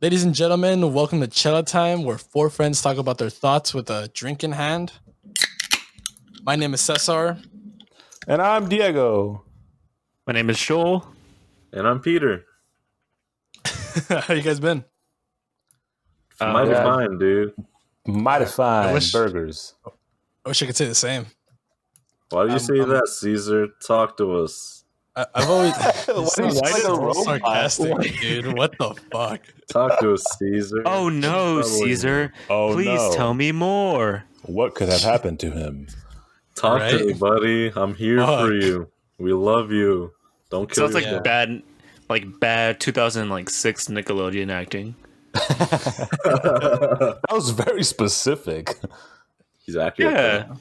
Ladies and gentlemen, welcome to Chela Time, where four friends talk about their thoughts with a drink in hand. My name is Cesar. And I'm Diego. My name is Joel. And I'm Peter. How you guys been? Mighty fine, dude. Mighty fine wish- burgers. I wish I could say the same. Why do you say that, Caesar? Talk to us. I've always so sarcastic, dude. What the fuck? Talk to us, Caesar. Oh no, Caesar. Please tell me more. What could have happened to him? Talk Right? to me, buddy. I'm here for you. We love you. Don't kill Sounds yourself. bad 2006 Nickelodeon acting. That was very specific. He's accurate. Yeah.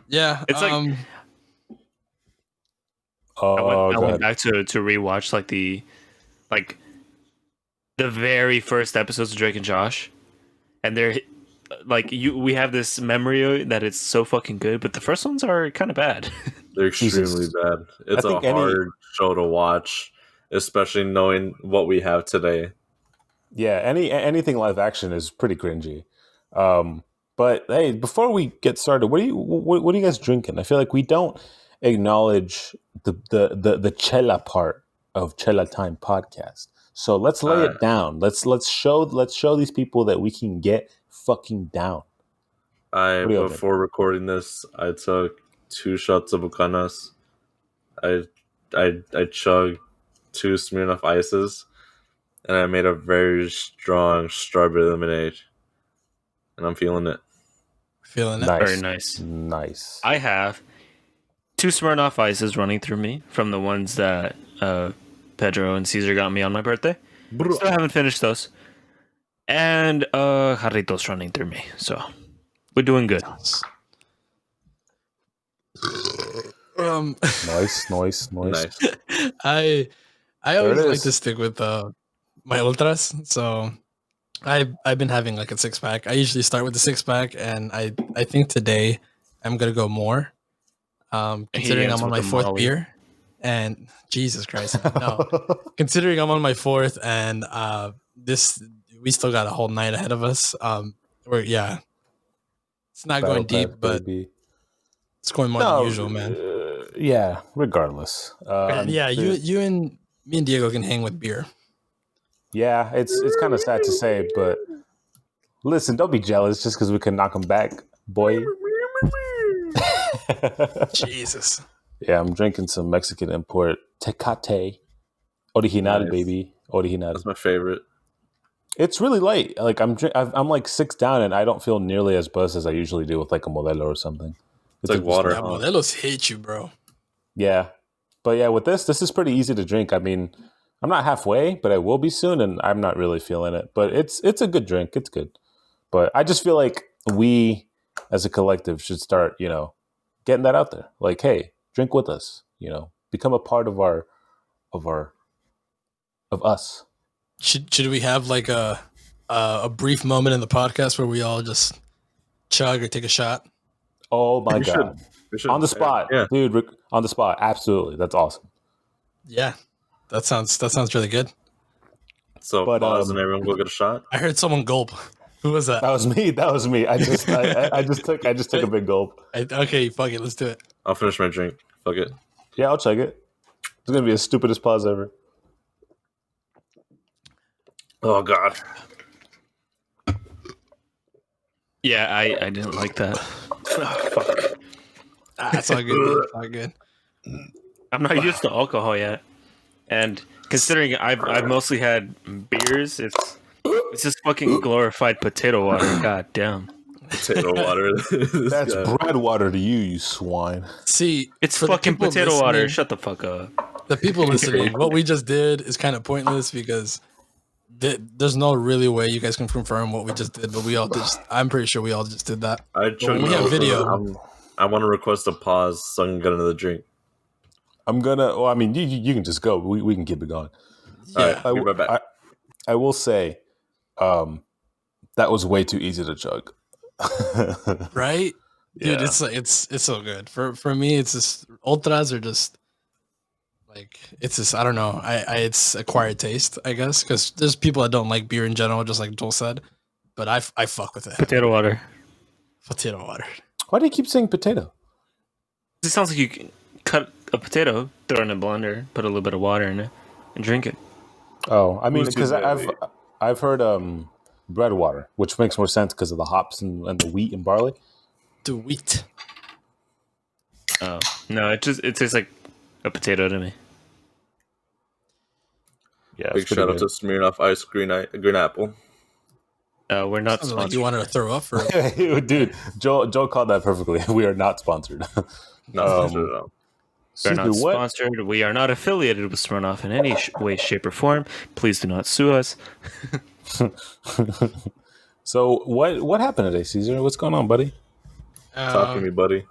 Yeah, It's like- I went back to rewatch the very first episodes of Drake and Josh, and they're we have this memory that it's so fucking good, but the first ones are kind of bad. They're extremely bad. It's a hard show to watch, especially knowing what we have today. Yeah, anything live action is pretty cringy. But hey, before we get started, what are you guys drinking? I feel like we don't acknowledge the Chela part of Chela Time podcast. So let's lay it down. Let's show these people that we can get fucking down. Before recording this, I took 2 shots of Bucanas. I chugged 2 Smirnoff Ices, and I made a very strong strawberry lemonade. And I'm feeling it. Feeling it. Nice. Very nice. Nice. I have 2 Smirnoff Ices running through me from the ones that Pedro and Caesar got me on my birthday. Still haven't finished those. And Jarritos running through me. So we're doing good. Nice. I always like to stick with my ultras, so I've been having like a 6-pack. I usually start with the 6-pack, and I think today I'm gonna go more. Considering I'm on my 4th beer, and Jesus Christ, no. Considering I'm on my 4th, and we still got a whole night ahead of us. It's not going deep, but it's going more than usual, man. Yeah, regardless. You and me and Diego can hang with beer. Yeah, it's kind of sad to say, but listen, don't be jealous just because we can knock them back, boy. Jesus. Yeah, I'm drinking some Mexican import Tecate. Original, Nice. baby. Original. That's my favorite. It's really light. Like I'm like 6 down, and I don't feel nearly as buzzed as I usually do with like a Modelo or something. It's like water. Yeah, Modelos hate you, bro. Yeah, but yeah, with this is pretty easy to drink. I mean, I'm not halfway, but I will be soon, and I'm not really feeling it. But it's a good drink. It's good. But I just feel like we, as a collective, should start, getting that out there. Like, hey, drink with us. Become a part of us. Should we have like a brief moment in the podcast where we all just chug or take a shot? Oh my God. We should. On the spot. Yeah. Dude, on the spot. Absolutely. That's awesome. Yeah, that sounds really good. So pause and everyone go get a shot. I heard someone gulp. Who was that? That was me. I just took a big gulp. Okay, fuck it. Let's do it. I'll finish my drink. Fuck it. Yeah, I'll check it. It's gonna be the stupidest pause ever. Oh God. Yeah, I didn't like that. Fuck. It's all good. It's all good. I'm not used to alcohol yet, and considering I've mostly had beers, it's just fucking glorified potato water. God damn. Potato water. That's bread water to you swine. See, It's for the fucking people potato water. listening- Shut the fuck up. The people listening, what we just did is kind of pointless because there's no really way you guys can confirm what we just did, but I'm pretty sure we all just did that. I when we have video- I want to request a pause so I can get another drink. I'm gonna. Well, I mean, you can just go. We can keep it going. Yeah. All right, be right back. I will say, that was way too easy to chug. Right? Dude, Yeah. it's so good. For me, it's just ultras are just Like it's just I don't know. It's acquired taste, I guess, because there's people that don't like beer in general, just like Joel said. But I fuck with it. Potato water. Potato water. Why do you keep saying potato? It sounds like you can cut a potato, throw it in a blender, put a little bit of water in it, and drink it. Oh, I mean, because I've heard bread water, which makes more sense because of the hops and the wheat and barley. The wheat. Oh no, it tastes like a potato to me. Yeah, big shout out to Smirnoff Ice Green Apple. We're not sponsored. Like you wanted to throw up for dude. Joe called that perfectly. We are not sponsored. Not sponsored at all. We're not sponsored. We are not affiliated with Smirnoff in any way, shape, or form. Please do not sue us. So what happened today, Caesar? What's going on, buddy? Talk to me, buddy.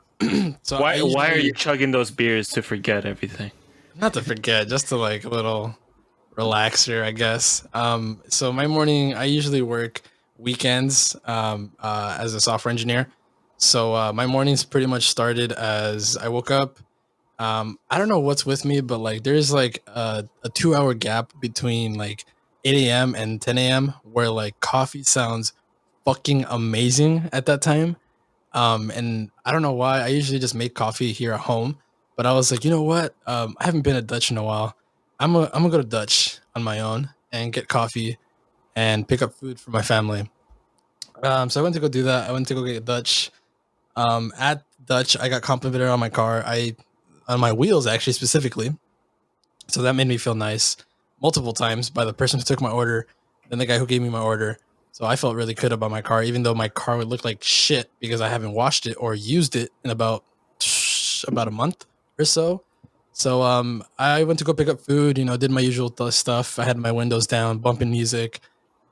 So why are you chugging those beers to forget everything? Not to forget, just to like a little relaxer, I guess. So my morning, I usually work weekends as a software engineer. So my mornings pretty much started as I woke up. I don't know what's with me, but like there's like a 2 hour gap between like 8 a.m. and 10 a.m. where like coffee sounds fucking amazing at that time. And I don't know why. I usually just make coffee here at home, but I was like, you know what? I haven't been at Dutch in a while. I'm gonna go to Dutch on my own and get coffee and pick up food for my family. So I went to go do that. I went to go get Dutch. At Dutch, I got complimented on my car. On my wheels actually specifically. So that made me feel nice multiple times by the person who took my order, then the guy who gave me my order. So I felt really good about my car, even though my car would look like shit because I haven't washed it or used it in about a month or so. So I went to go pick up food, did my usual stuff. I had my windows down, bumping music.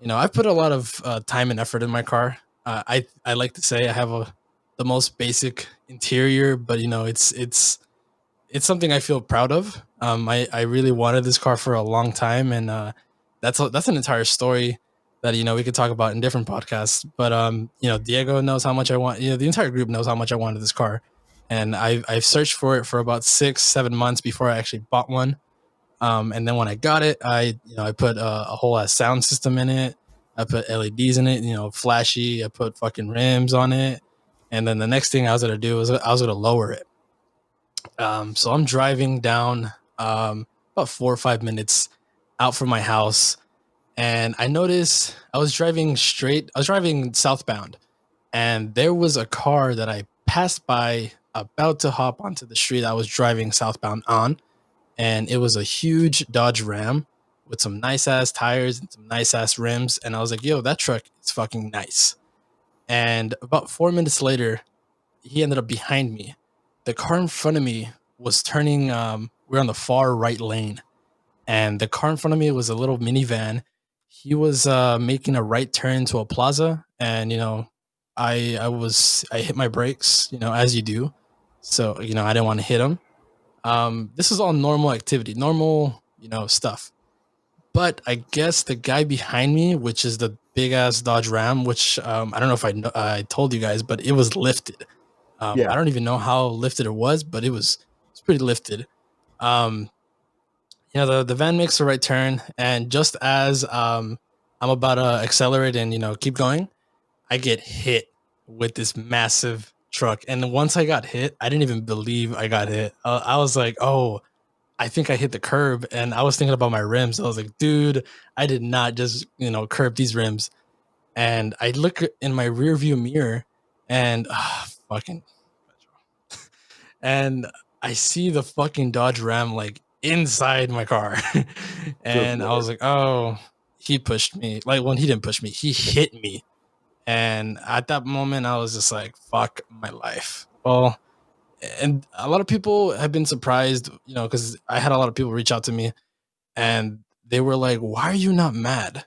I put a lot of time and effort in my car. I like to say I have the most basic interior, but it's something I feel proud of. I really wanted this car for a long time, and that's an entire story that we could talk about in different podcasts. But Diego knows how much I want. The entire group knows how much I wanted this car, and I've searched for it for about 6-7 months before I actually bought one. And then when I got it, I put a whole ass sound system in it. I put LEDs in it, flashy. I put fucking rims on it, and then the next thing I was gonna do was I was gonna lower it. So I'm driving down about 4 or 5 minutes out from my house, and I noticed I was driving southbound, and there was a car that I passed by about to hop onto the street I was driving southbound on, and it was a huge Dodge Ram with some nice ass tires and some nice ass rims, and I was like, yo, that truck is fucking nice. And about 4 minutes later, he ended up behind me. The car in front of me was turning. We're on the far right lane, and the car in front of me was a little minivan. He was making a right turn to a plaza, and I hit my brakes, as you do. So I didn't want to hit him. This is all normal activity, normal stuff. But I guess the guy behind me, which is the big ass Dodge Ram, which I don't know if I told you guys, but it was lifted. I don't even know how lifted it was, but it's pretty lifted. The van makes the right turn, and just as I'm about to accelerate and keep going, I get hit with this massive truck. And once I got hit, I didn't even believe I got hit. I was like, oh, I think I hit the curb, and I was thinking about my rims. I was like, dude, I did not just curb these rims. And I look in my rear view mirror, and fucking. And I see the fucking Dodge Ram like inside my car. And I was like, oh, he pushed me. Like, when he didn't push me, he hit me. And at that moment, I was just like, fuck my life. Well, and a lot of people have been surprised, because I had a lot of people reach out to me and they were like, why are you not mad?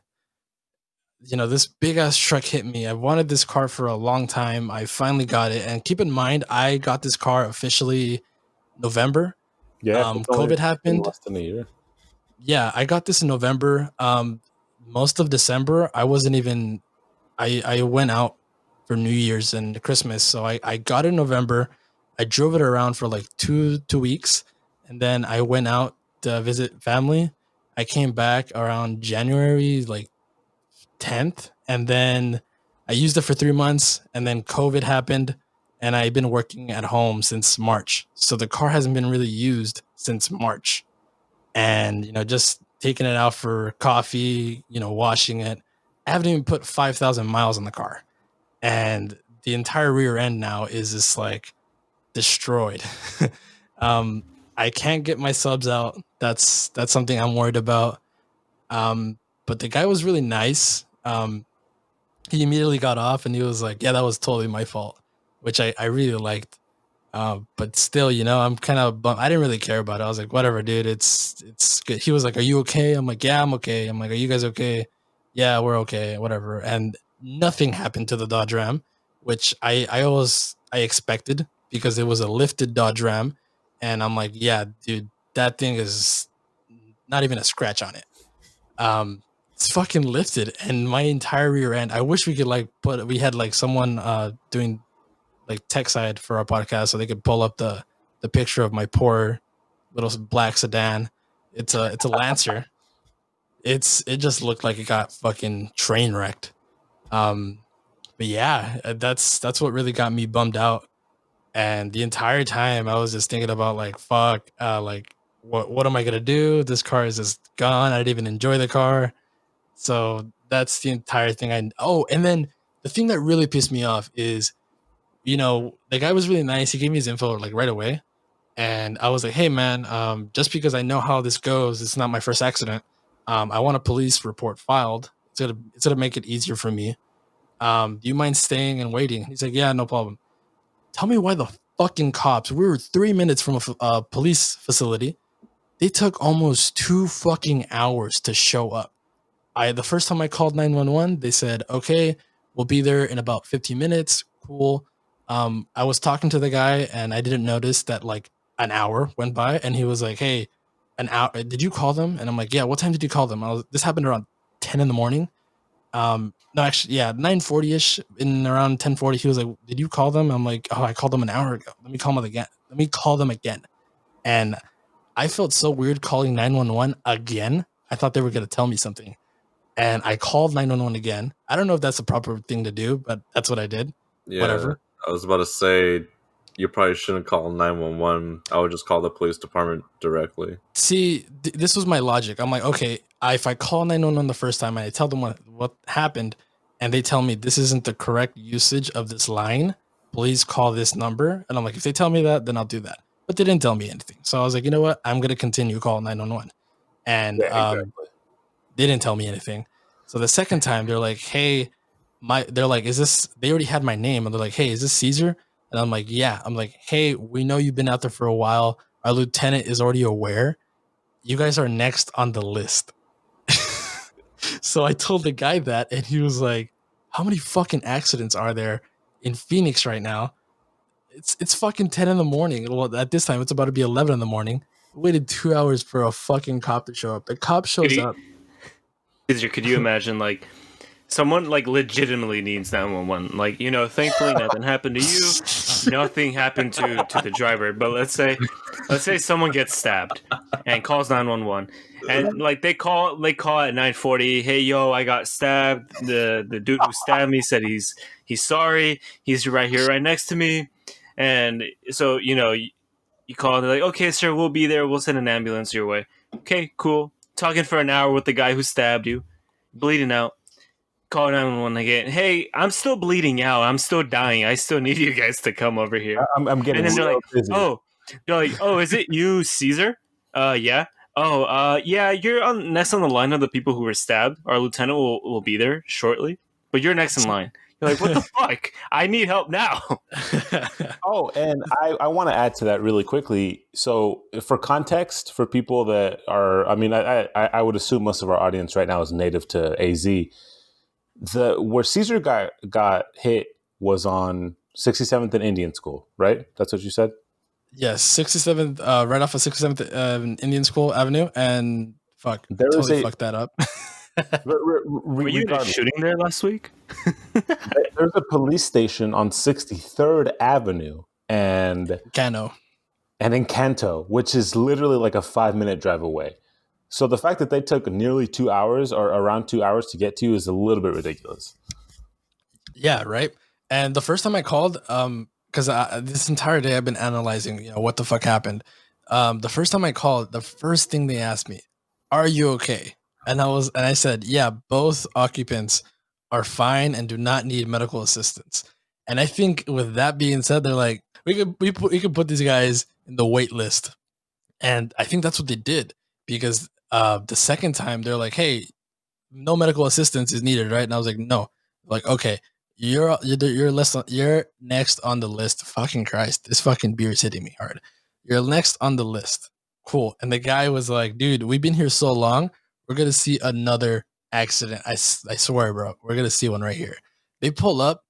This big ass truck hit me. I wanted this car for a long time. I finally got it. And keep in mind, I got this car officially November. Yeah, COVID happened. Less than a year. Yeah, I got this in November. Most of December, I wasn't even. I went out for New Year's and Christmas, so I got it in November. I drove it around for like two weeks, and then I went out to visit family. I came back around January like 10th, and then I used it for 3 months, and then COVID happened, and I've been working at home since March. So the car hasn't been really used since March. And, just taking it out for coffee, washing it. I haven't even put 5,000 miles on the car. And the entire rear end now is just like destroyed. um, I can't get my subs out. That's something I'm worried about. But the guy was really nice. He immediately got off and he was like, yeah, that was totally my fault, which I really liked. But still, I'm kind of bummed. I didn't really care about it. I was like, whatever, dude, it's good. He was like, are you okay? I'm like, yeah, I'm okay. I'm like, are you guys okay? Yeah, we're okay, whatever. And nothing happened to the Dodge Ram, which I expected because it was a lifted Dodge Ram. And I'm like, yeah, dude, that thing is not even a scratch on it. It's fucking lifted, and my entire rear end. I wish we could we had like someone doing like tech side for our podcast, so they could pull up the picture of my poor little black sedan. It's a Lancer. It just looked like it got fucking train wrecked. But yeah, that's what really got me bummed out. And the entire time I was just thinking about like, fuck, like what am I gonna do? This car is just gone. I didn't even enjoy the car. So that's the entire thing. And then the thing that really pissed me off is, the guy was really nice. He gave me his info like right away. And I was like, hey man, just because I know how this goes, it's not my first accident. I want a police report filed. It's gonna make it easier for me. Do you mind staying and waiting? He's like, yeah, no problem. Tell me why the fucking cops, we were 3 minutes from a police facility. They took almost 2 fucking hours to show up. The first time I called 911, they said, okay, we'll be there in about 15 minutes. Cool. I was talking to the guy and I didn't notice that like an hour went by, and he was like, hey, an hour, did you call them? And I'm like, yeah, what time did you call them? This happened around 10 in the morning. No, actually, yeah, 9:40ish. In around 10:40, he was like, did you call them? I'm like, oh, I called them an hour ago. Let me call them again. And I felt so weird calling 911 again. I thought they were going to tell me something. And I called 911 again. I don't know if that's the proper thing to do, but that's what I did. Yeah, whatever. I was about to say, you probably shouldn't call 911. I would just call the police department directly. See, this was my logic. I'm like, okay, if I call 911 the first time and I tell them what happened, and they tell me this isn't the correct usage of this line, please call this number. And I'm like, if they tell me that, then I'll do that. But they didn't tell me anything. So I was like, you know what? I'm going to continue calling 911. And exactly. They didn't tell me anything. So the second time they're like, hey, they're like, is this, they already had my name. And they're like, hey, is this Caesar? And I'm like, yeah. I'm like, hey, we know you've been out there for a while. Our lieutenant is already aware. You guys are next on the list. So I told the guy that, and he was like, how many fucking accidents are there in Phoenix right now? It's fucking 10 in the morning. Well, at this time, it's about to be 11 in the morning. We waited 2 hours for a fucking cop to show up. The cop shows up. Could you imagine, like, someone, like, legitimately needs 911? Like, thankfully nothing happened to you. Nothing happened to the driver. But let's say someone gets stabbed and calls 911. And, like, they call at 9:40. Hey, yo, I got stabbed. The dude who stabbed me said he's sorry. He's right here, right next to me. And so, you call and they're like, okay, sir, we'll be there. We'll send an ambulance your way. Okay, cool. Talking for an hour with the guy who stabbed you, bleeding out. Call 911 again. Hey, I'm still bleeding out. I'm still dying. I still need you guys to come over here. I'm getting. And then they're like, oh, is it you, Caesar? Yeah. Oh, yeah. You're next on the line of the people who were stabbed. Our lieutenant will be there shortly, but you're next in line. You're like, what the fuck? I need help now. Oh, and I want to add to that really quickly. So for context, for people that are, I mean, I would assume most of our audience right now is native to AZ. Where Caesar got hit was on 67th and Indian School, right? That's what you said? Yes, 67th, right off of 67th Indian School Avenue, and fucked that up. Were you shooting there last week? There's a police station on 63rd Avenue and Cano. and Encanto, which is literally like a 5-minute drive away. So the fact that they took nearly 2 hours or around 2 hours to get to you is a little bit ridiculous. Yeah, right. And the first time I called, because this entire day I've been analyzing, what the fuck happened. The first time I called, the first thing they asked me, "Are you okay?" And I said, "Yeah, both occupants are fine and do not need medical assistance." And I think with that being said, they're like, we could put these guys in the wait list, and I think that's what they did because the second time they're like, "Hey, no medical assistance is needed, right?" And I was like, "No." Like, okay, you're next on the list. Fucking Christ, this fucking beer is hitting me hard. You're next on the list. Cool. And the guy was like, "Dude, we've been here so long. We're gonna see another accident. I swear, bro. We're gonna see one right here." They pull up,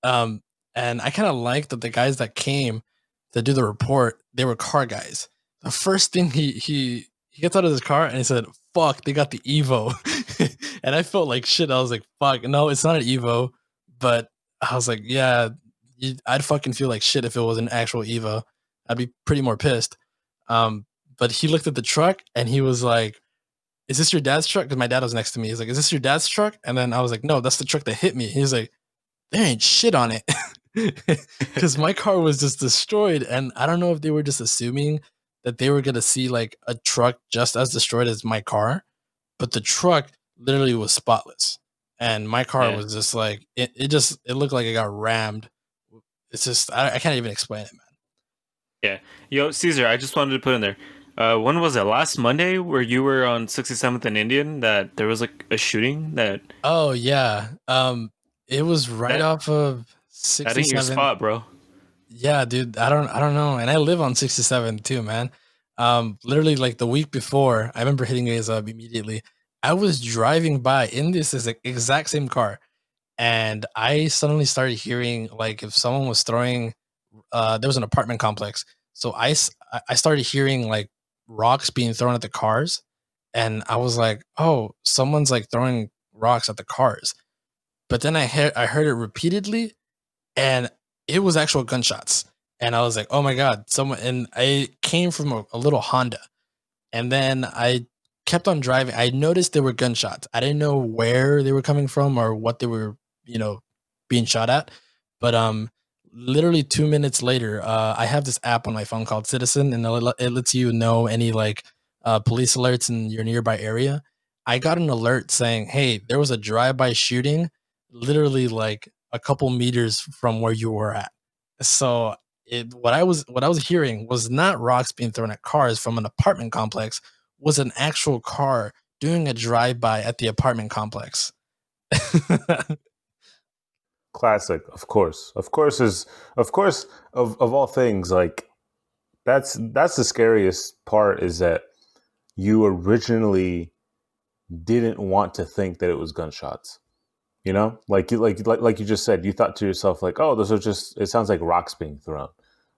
um, and I kind of like that the guys that came to do the report, they were car guys. The first thing he gets out of his car and he said, "Fuck, they got the Evo." And I felt like shit. I was like, "Fuck, no, it's not an Evo." But I was like, "Yeah, I'd fucking feel like shit if it was an actual Evo. I'd be pretty more pissed." But he looked at the truck and he was like, "Is this your dad's truck?" Because my dad was next to me. He's like, "Is this your dad's truck?" And then I was like, "No, that's the truck that hit me." He's like, "There ain't shit on it." Because my car was just destroyed. And I don't know if they were just assuming that they were going to see like a truck just as destroyed as my car, but the truck literally was spotless. And my car was just like, it looked like it got rammed. It's just, I can't even explain it, man. Yeah. Yo, Caesar, I just wanted to put in there. When was it? Last Monday where you were on 67th and Indian that there was like a shooting that... Oh, yeah. It was right off of 67th. That ain't your spot, bro. Yeah, dude. I don't know. And I live on 67 too, man. Literally like the week before, I remember hitting guys up immediately. I was driving by in this exact same car, and I suddenly started hearing like if someone was throwing. There was an apartment complex, so I started hearing like rocks being thrown at the cars, and I was like, "Oh, someone's like throwing rocks at the cars." But then I heard it repeatedly, and it was actual gunshots. And I was like, "Oh my god, someone!" And I came from a little Honda, and then I kept on driving. I noticed there were gunshots. I didn't know where they were coming from or what they were, being shot at. But literally 2 minutes later, I have this app on my phone called Citizen, and it lets you know any like police alerts in your nearby area. I got an alert saying, "Hey, there was a drive-by shooting, literally like a couple meters from where you were at." So what I was hearing was not rocks being thrown at cars from an apartment complex, was an actual car doing a drive-by at the apartment complex. Classic, of course. Of all things, like that's the scariest part is that you originally didn't want to think that it was gunshots. You know, like you just said, you thought to yourself like, "Oh, those are just." It sounds like rocks being thrown,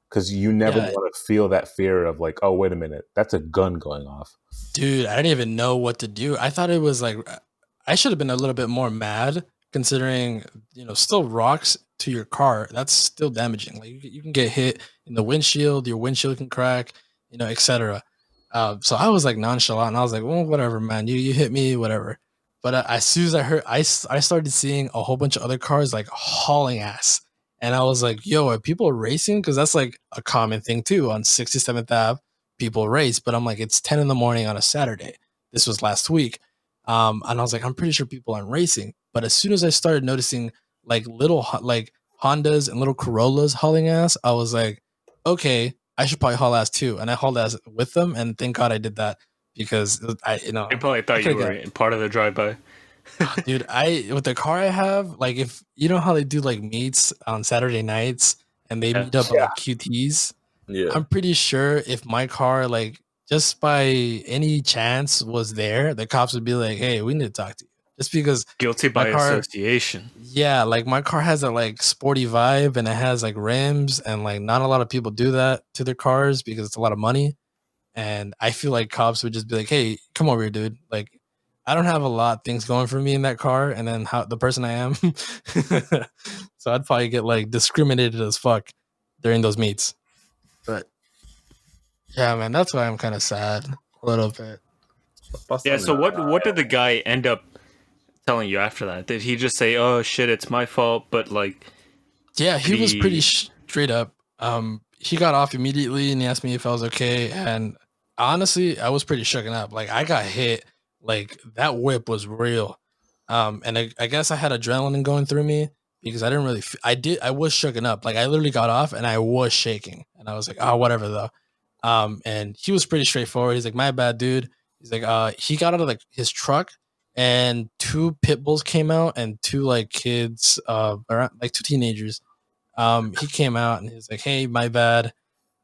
because you never want to feel that fear of like, "Oh, wait a minute, that's a gun going off." Dude, I didn't even know what to do. I thought it was like I should have been a little bit more mad considering, still rocks to your car. That's still damaging. Like you can get hit in the windshield, your windshield can crack, etc. So I was like nonchalant. And I was like, "Well, whatever, man. You hit me, whatever." But as soon as I heard, I started seeing a whole bunch of other cars like hauling ass, and I was like, "Yo, are people racing?" Because that's like a common thing too on 67th Ave. People race, but I'm like, it's 10 in the morning on a Saturday. This was last week, and I was like, I'm pretty sure people aren't racing. But as soon as I started noticing like little like Hondas and little Corollas hauling ass, I was like, okay, I should probably haul ass too. And I hauled ass with them, and thank God I did that because I probably thought you were part of the drive-by. Dude, with the car I have, like if you know how they do like meets on Saturday nights and they meet up at like QTs. Yeah. I'm pretty sure if my car like just by any chance was there, the cops would be like, "Hey, we need to talk to you." Just because guilty by association. Yeah, like my car has a like sporty vibe and it has like rims, and like not a lot of people do that to their cars because it's a lot of money. And I feel like cops would just be like, "Hey, come over here, dude. Like I don't have a lot of things going for me in that car, and then how the person I am." So I'd probably get like discriminated as fuck during those meets. But Yeah, man, that's why I'm kind of sad a little bit. Yeah. So what did the guy end up telling you after that? Did he just say, "Oh shit, it's my fault"? But like, Yeah, did he was pretty he? straight up. He got off immediately and he asked me if I was okay. And honestly, I was pretty shooken up. Like I got hit. Like that whip was real. And I guess I had adrenaline going through me because I didn't really. I was shooken up. Like I literally got off and I was shaking. And I was like, oh, whatever though. And he was pretty straightforward. He's like, my bad, dude. He's like, he got out of like his truck and two pit bulls came out and two like kids, around like two teenagers. He came out and he was like, "Hey, my bad."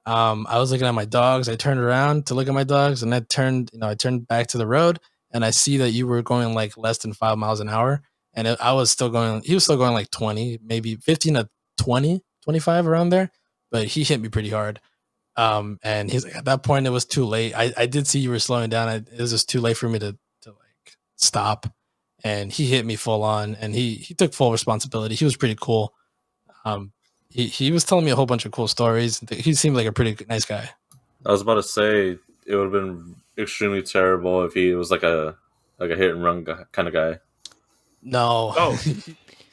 I was looking at my dogs. I turned around to look at my dogs, and I turned back to the road, and I see that you were going like less than 5 miles an hour, and I was still going. He was still going like 20, maybe 15 to 20, 25 around there, but he hit me pretty hard. And he's like, at that point, it was too late. I did see you were slowing down. It was just too late for me to like stop, and he hit me full on, and he took full responsibility. He was pretty cool. um, he was telling me a whole bunch of cool stories. He seemed like a pretty nice guy. I was about to say it would have been extremely terrible if he was like a hit and run kind of guy. No. Oh,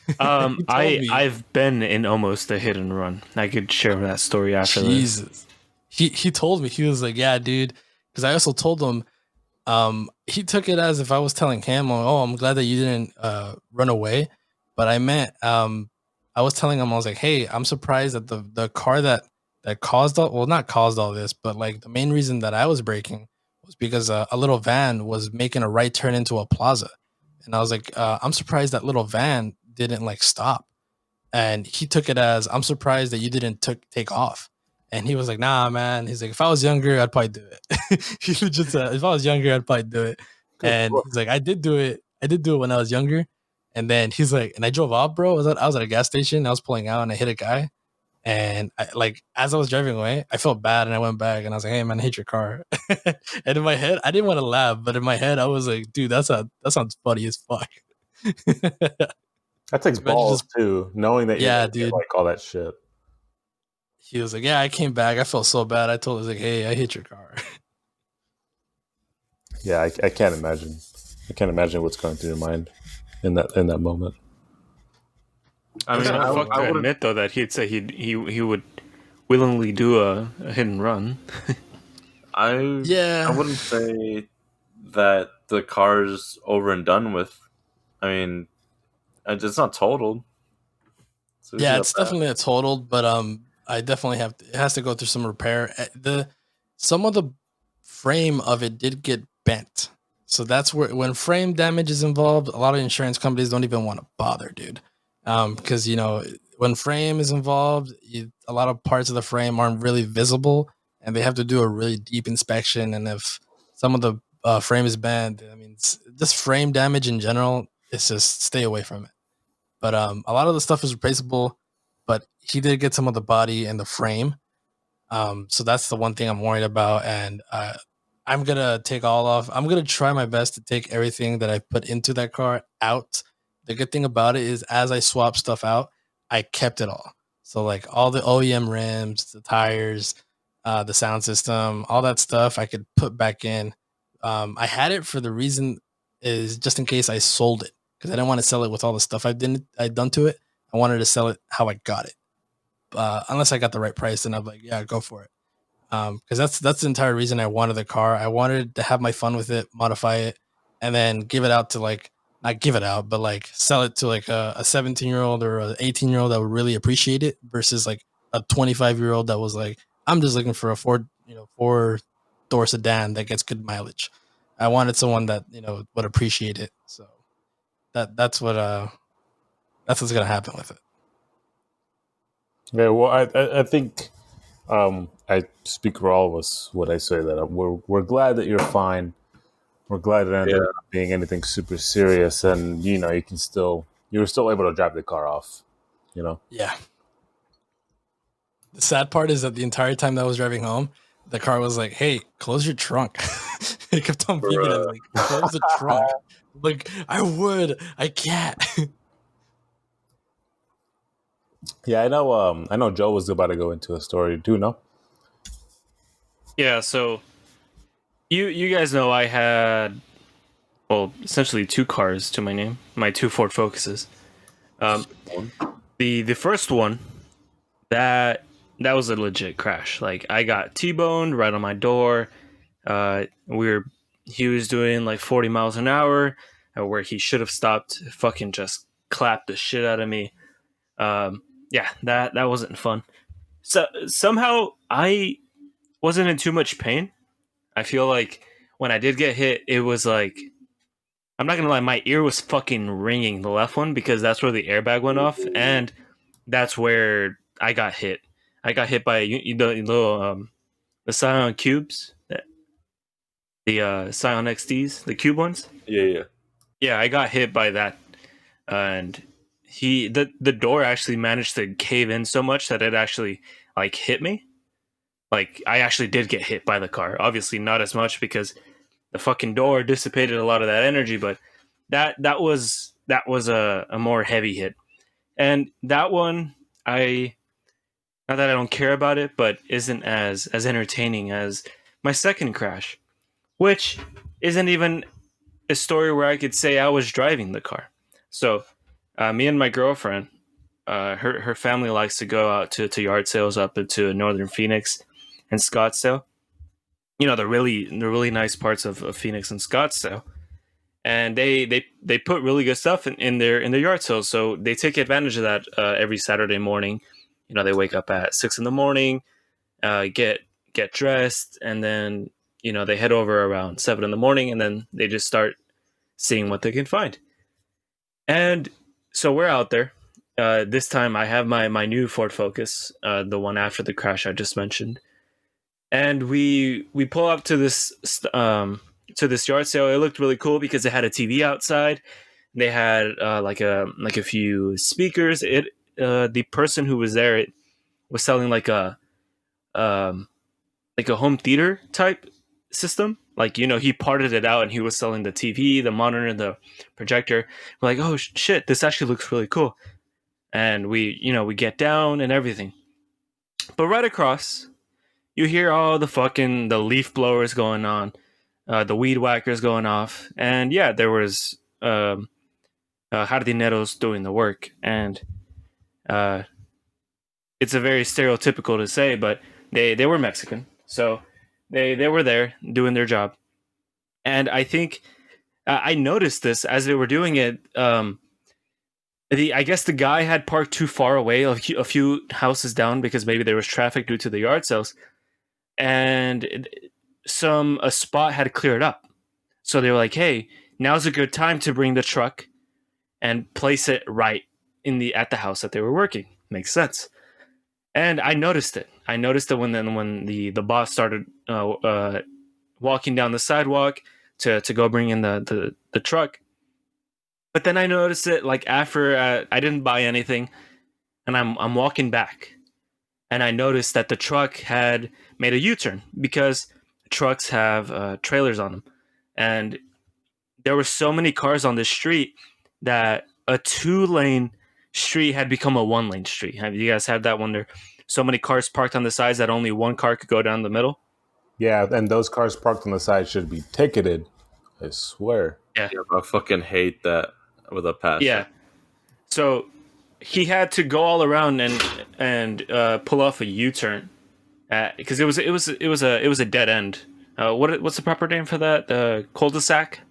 He told me. I've been in almost a hit and run. I could share that story after this. Jesus. He told me, he was like, yeah, dude. Because I also told him, he took it as if I was telling him, oh, I'm glad that you didn't run away. But I meant, I was telling him, I was like, hey, I'm surprised that the car that caused all, well, not caused all this, but like the main reason that I was braking was because a little van was making a right turn into a plaza. And I was like, I'm surprised that little van didn't like stop. And he took it as, I'm surprised that you didn't take off. And he was like, nah, man. He's like, if I was younger, I'd probably do it. He legit said, if I was younger, I'd probably do it. And he's like, I did do it. I did do it when I was younger. And then he's like, and I drove off, bro. I was at a gas station. I was pulling out and I hit a guy. And I, like, as I was driving away, I felt bad and I went back and I was like, hey, man, I hate your car. And in my head, I didn't want to laugh, but in my head, I was like, dude, that sounds funny as fuck. That takes balls too, knowing that you're yeah, gonna get, dude. like all that shit. He was like, yeah, I came back. I felt so bad. I told him, like, hey, I hit your car. Yeah, I can't imagine. I can't imagine what's going through your mind in that moment. I mean, I would admit though that he'd say he would willingly do a hit and run. I wouldn't say that the car's over and done with. I mean, it's not totaled. So yeah, it's definitely a totaled, but I definitely it has to go through some repair. Some of the frame of it did get bent. So that's where, when frame damage is involved, a lot of insurance companies don't even want to bother, dude. Because when frame is involved, a lot of parts of the frame aren't really visible, and they have to do a really deep inspection. And if some of the frame is bent, I mean, just frame damage in general, it's just stay away from it. But a lot of the stuff is replaceable. But he did get some of the body and the frame. So that's the one thing I'm worried about, and I'm gonna take all off. I'm gonna try my best to take everything that I put into that car out. The good thing about it is, as I swap stuff out, I kept it all. So like all the OEM rims, the tires, the sound system, all that stuff, I could put back in. I had it for the reason is just in case I sold it, because I didn't want to sell it with all the stuff I'd done to it. I wanted to sell it how I got it. Unless I got the right price, and I'm like, yeah, go for it. Because that's the entire reason I wanted the car. I wanted to have my fun with it, modify it, and then give it out to like, not give it out, but like sell it to like a 17-year-old or a 18-year-old that would really appreciate it, versus like a 25-year-old that was like, I'm just looking for a four-door sedan that gets good mileage. I wanted someone that would appreciate it. So that's what's gonna happen with it. Yeah, well, I think I speak for all of us when I say that we're glad that you're fine. We're glad it ended up being anything super serious, and you were still able to drive the car off. Yeah. The sad part is that the entire time that I was driving home, the car was like, "Hey, close your trunk." It kept on beeping at me, like, "Close the trunk." Like, I can't. Yeah, I know. I know Joe was about to go into a story. Do you know? Yeah, so you guys know I had, well, essentially 2 cars to my name, my 2 Ford Focuses. The first one, that was a legit crash. Like, I got T-boned right on my door. He was doing like 40 miles an hour, where he should have stopped. Fucking just clapped the shit out of me. Yeah, that wasn't fun. So somehow I wasn't in too much pain. I feel like when I did get hit, it was like, I'm not gonna lie, my ear was fucking ringing, the left one, because that's where the airbag went off, and that's where I got hit. I got hit by the little the Scion cubes, the Scion XDs, the cube ones. Yeah. Yeah, I got hit by that, and the door actually managed to cave in so much that it actually like hit me. Like, I actually did get hit by the car. Obviously, not as much because the fucking door dissipated a lot of that energy, but that was a more heavy hit. And that one, I not that I don't care about it, but isn't as entertaining as my second crash, which isn't even a story where I could say I was driving the car. So, me and my girlfriend, her family likes to go out to yard sales up into northern Phoenix and Scottsdale. You know, the really nice parts of Phoenix and Scottsdale, and they put really good stuff in their yard sales. So they take advantage of that every Saturday morning. You know, they wake up at 6 in the morning, get dressed, and then they head over around 7 in the morning, and then they just start seeing what they can find. And so we're out there. This time I have my new Ford Focus, the one after the crash I just mentioned, and we pull up to this yard sale. It looked really cool because they had a TV outside. They had like a few speakers. The person who was there was selling like a home theater type system. Like, he parted it out and he was selling the TV, the monitor, the projector. We're like, oh shit, this actually looks really cool. And we get down and everything. But right across, you hear all the leaf blowers going on, the weed whackers going off. And yeah, there was jardineros doing the work. And it's a very stereotypical to say, but they were Mexican. So they were there doing their job. And I think I noticed this as they were doing it. I guess the guy had parked too far away, a few houses down, because maybe there was traffic due to the yard sales, and a spot had cleared up. So they were like, "Hey, now's a good time to bring the truck and place it right at the house that they were working." Makes sense. And I noticed it. I noticed it when the boss started walking down the sidewalk to go bring in the truck. But then I noticed it like after I didn't buy anything, and I'm walking back, and I noticed that the truck had made a U-turn, because trucks have trailers on them, and there were so many cars on the street that a 2-lane street had become a 1-lane street. Have you guys had that when there so many cars parked on the sides that only one car could go down the middle? Yeah, and those cars parked on the side should be ticketed. I swear. Yeah, I fucking hate that with a passion. Yeah. So he had to go all around and pull off a U-turn, because it was a dead end. What's the proper name for that? The cul-de-sac.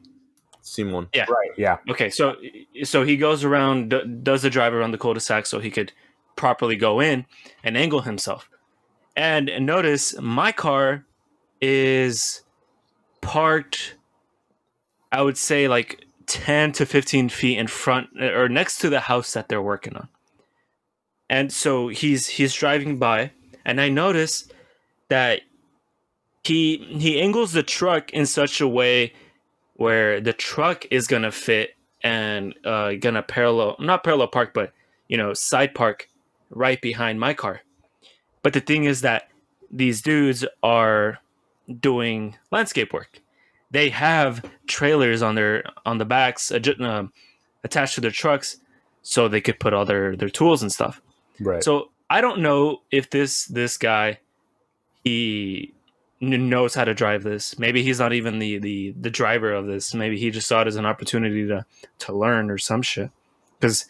Simon. Yeah. Right. Yeah. Okay. So he goes around, does the drive around the cul-de-sac so he could properly go in and angle himself. And notice my car is parked, I would say, like 10 to 15 feet in front or next to the house that they're working on. And so he's driving by, and I notice that he angles the truck in such a way where the truck is gonna fit and gonna not parallel park, but side park right behind my car. But the thing is that these dudes are doing landscape work. They have trailers on the backs attached to their trucks, so they could put all their tools and stuff. Right. So I don't know if this guy, he knows how to drive this. Maybe he's not even the driver of this. Maybe he just saw it as an opportunity to learn or some shit. Because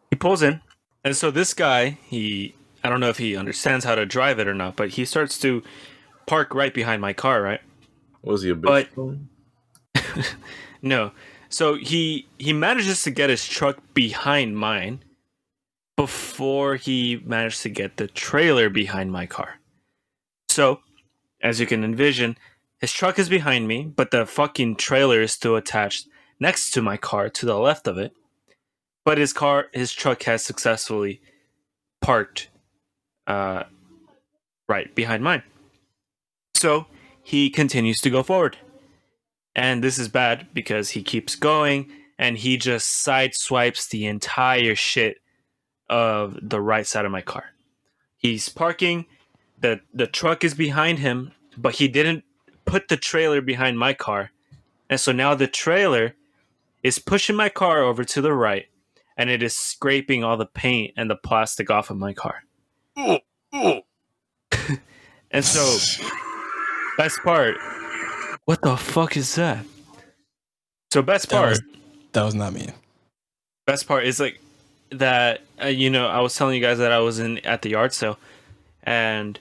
he pulls in, and so this guy, I don't know if he understands how to drive it or not, but he starts to park right behind my car, right? Was he a bitch? No. So he manages to get his truck behind mine before he managed to get the trailer behind my car. So, as you can envision, his truck is behind me, but the fucking trailer is still attached next to my car to the left of it. But his truck has successfully parked right behind mine. So he continues to go forward. And this is bad because he keeps going and he just sideswipes the entire shit of the right side of my car. He's parking, the truck is behind him, but he didn't put the trailer behind my car. And so now the trailer is pushing my car over to the right, and it is scraping all the paint and the plastic off of my car. And so, best part, what the fuck is that? So best part, that was not me. Best part is like that. I was telling you guys that I was at the yard sale, and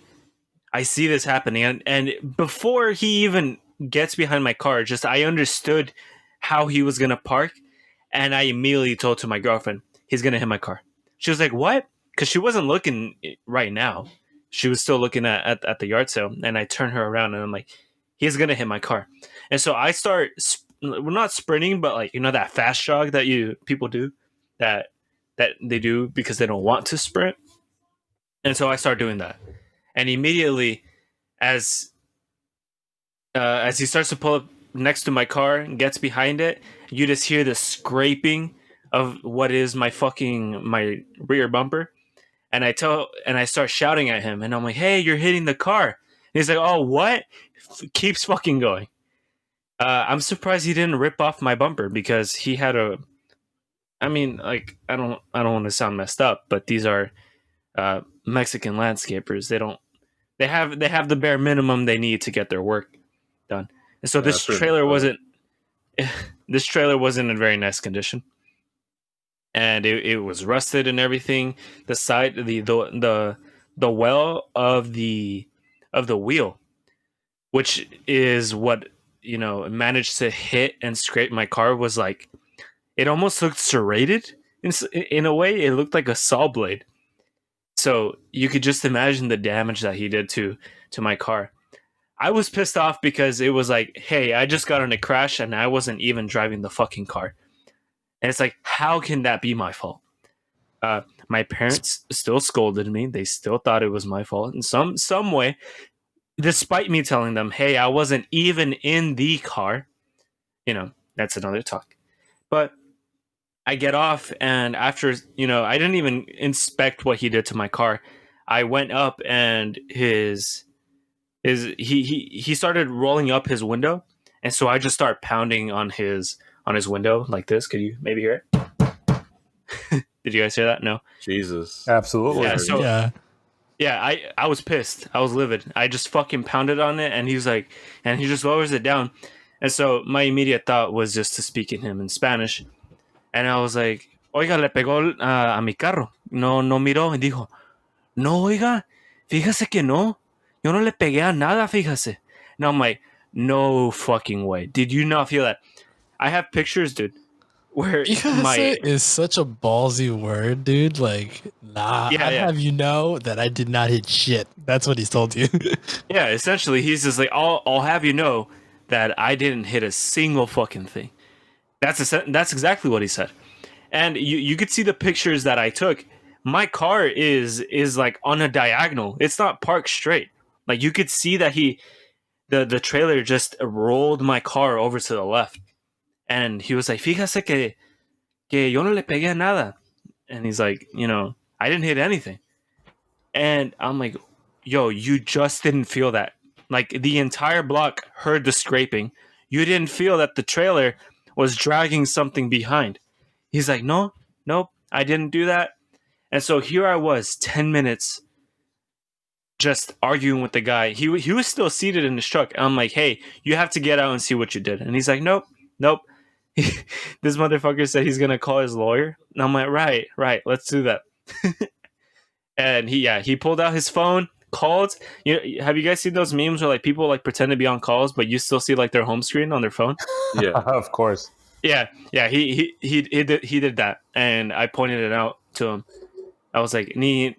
I see this happening, and before he even gets behind my car, I understood how he was gonna park, and I immediately told to my girlfriend, he's gonna hit my car. She was like, "What?" Because she wasn't looking right now. She was still looking at the yard sale, and I turn her around, and I'm like, he's gonna hit my car. And so I start, we're not sprinting, but like, that fast jog that people do, that they do because they don't want to sprint. And so I start doing that, and immediately, as he starts to pull up next to my car and gets behind it, you just hear the scraping of what is my rear bumper. And I start shouting at him, and I'm like, "Hey, you're hitting the car." And he's like, "Oh, what?" Keeps fucking going. I'm surprised he didn't rip off my bumper because he had I don't want to sound messed up, but these are Mexican landscapers. They have the bare minimum they need to get their work done. And so this trailer wasn't in very nice condition. And it was rusted and everything. The side, the well of the wheel, which is what managed to hit and scrape my car, was like, it almost looked serrated in a way. It looked like a saw blade. So you could just imagine the damage that he did to my car. I was pissed off because it was like, hey, I just got in a crash and I wasn't even driving the fucking car. And it's like, how can that be my fault? My parents still scolded me. They still thought it was my fault in some way, despite me telling them, hey, I wasn't even in the car. That's another talk. But I get off, and after, I didn't even inspect what he did to my car. I went up, and he started rolling up his window, and so I just start pounding on his window like this. Could you maybe hear it? Did you guys hear that? No. Jesus. Absolutely. Yeah. I was pissed. I was livid. I just fucking pounded on it, and he just lowers it down. And so my immediate thought was just to speak to him in Spanish. And I was like, oiga, le pegó a mi carro. No miró y dijo, no, oiga, fíjese que no. Yo no le pegué a nada, fíjese. And I'm like, no fucking way. Did you not feel that? I have pictures, dude, where fíjese is such a ballsy word, dude. Like, nah, I'd have you know that I did not hit shit. That's what he's told you. Yeah, essentially, he's just like, I'll have you know that I didn't hit a single fucking thing. That's exactly what he said. And you could see the pictures that I took. My car is like on a diagonal. It's not parked straight. Like, you could see that the trailer just rolled my car over to the left. And he was like, fíjese que yo no le pegué a nada. And he's like, I didn't hit anything. And I'm like, yo, you just didn't feel that. Like, the entire block heard the scraping. You didn't feel that the trailer was dragging something behind. He's like, nope, I didn't do that. And so here I was, 10 minutes just arguing with the guy. He was still seated in his truck. And I'm like, hey, you have to get out and see what you did. And he's like, nope. This motherfucker said he's gonna call his lawyer. And I'm like, right, let's do that. And he pulled out his phone, called. Have you guys seen those memes where like people like pretend to be on calls, but you still see like their home screen on their phone? Yeah, of course. Yeah. He did that, and I pointed it out to him. I was like, ni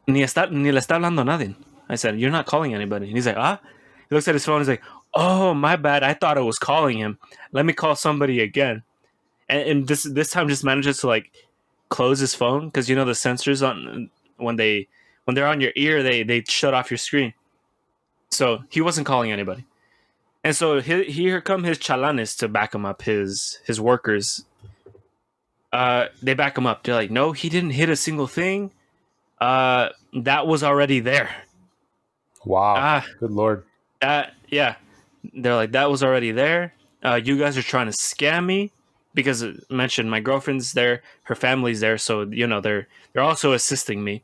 le está hablando nadie. I said, you're not calling anybody. And he's like, ah. He looks at his phone. He's like, oh, my bad. I thought I was calling him. Let me call somebody again. And this time just manages to like close his phone because the sensors on when they're on your ear, they shut off your screen. So he wasn't calling anybody. And so here come his chalanes to back him up, his workers. They back him up. They're like, no, he didn't hit a single thing. That was already there. Wow. Good Lord. Yeah. They're like, that was already there. You guys are trying to scam me because it mentioned my girlfriend's there, her family's there. So, they're also assisting me.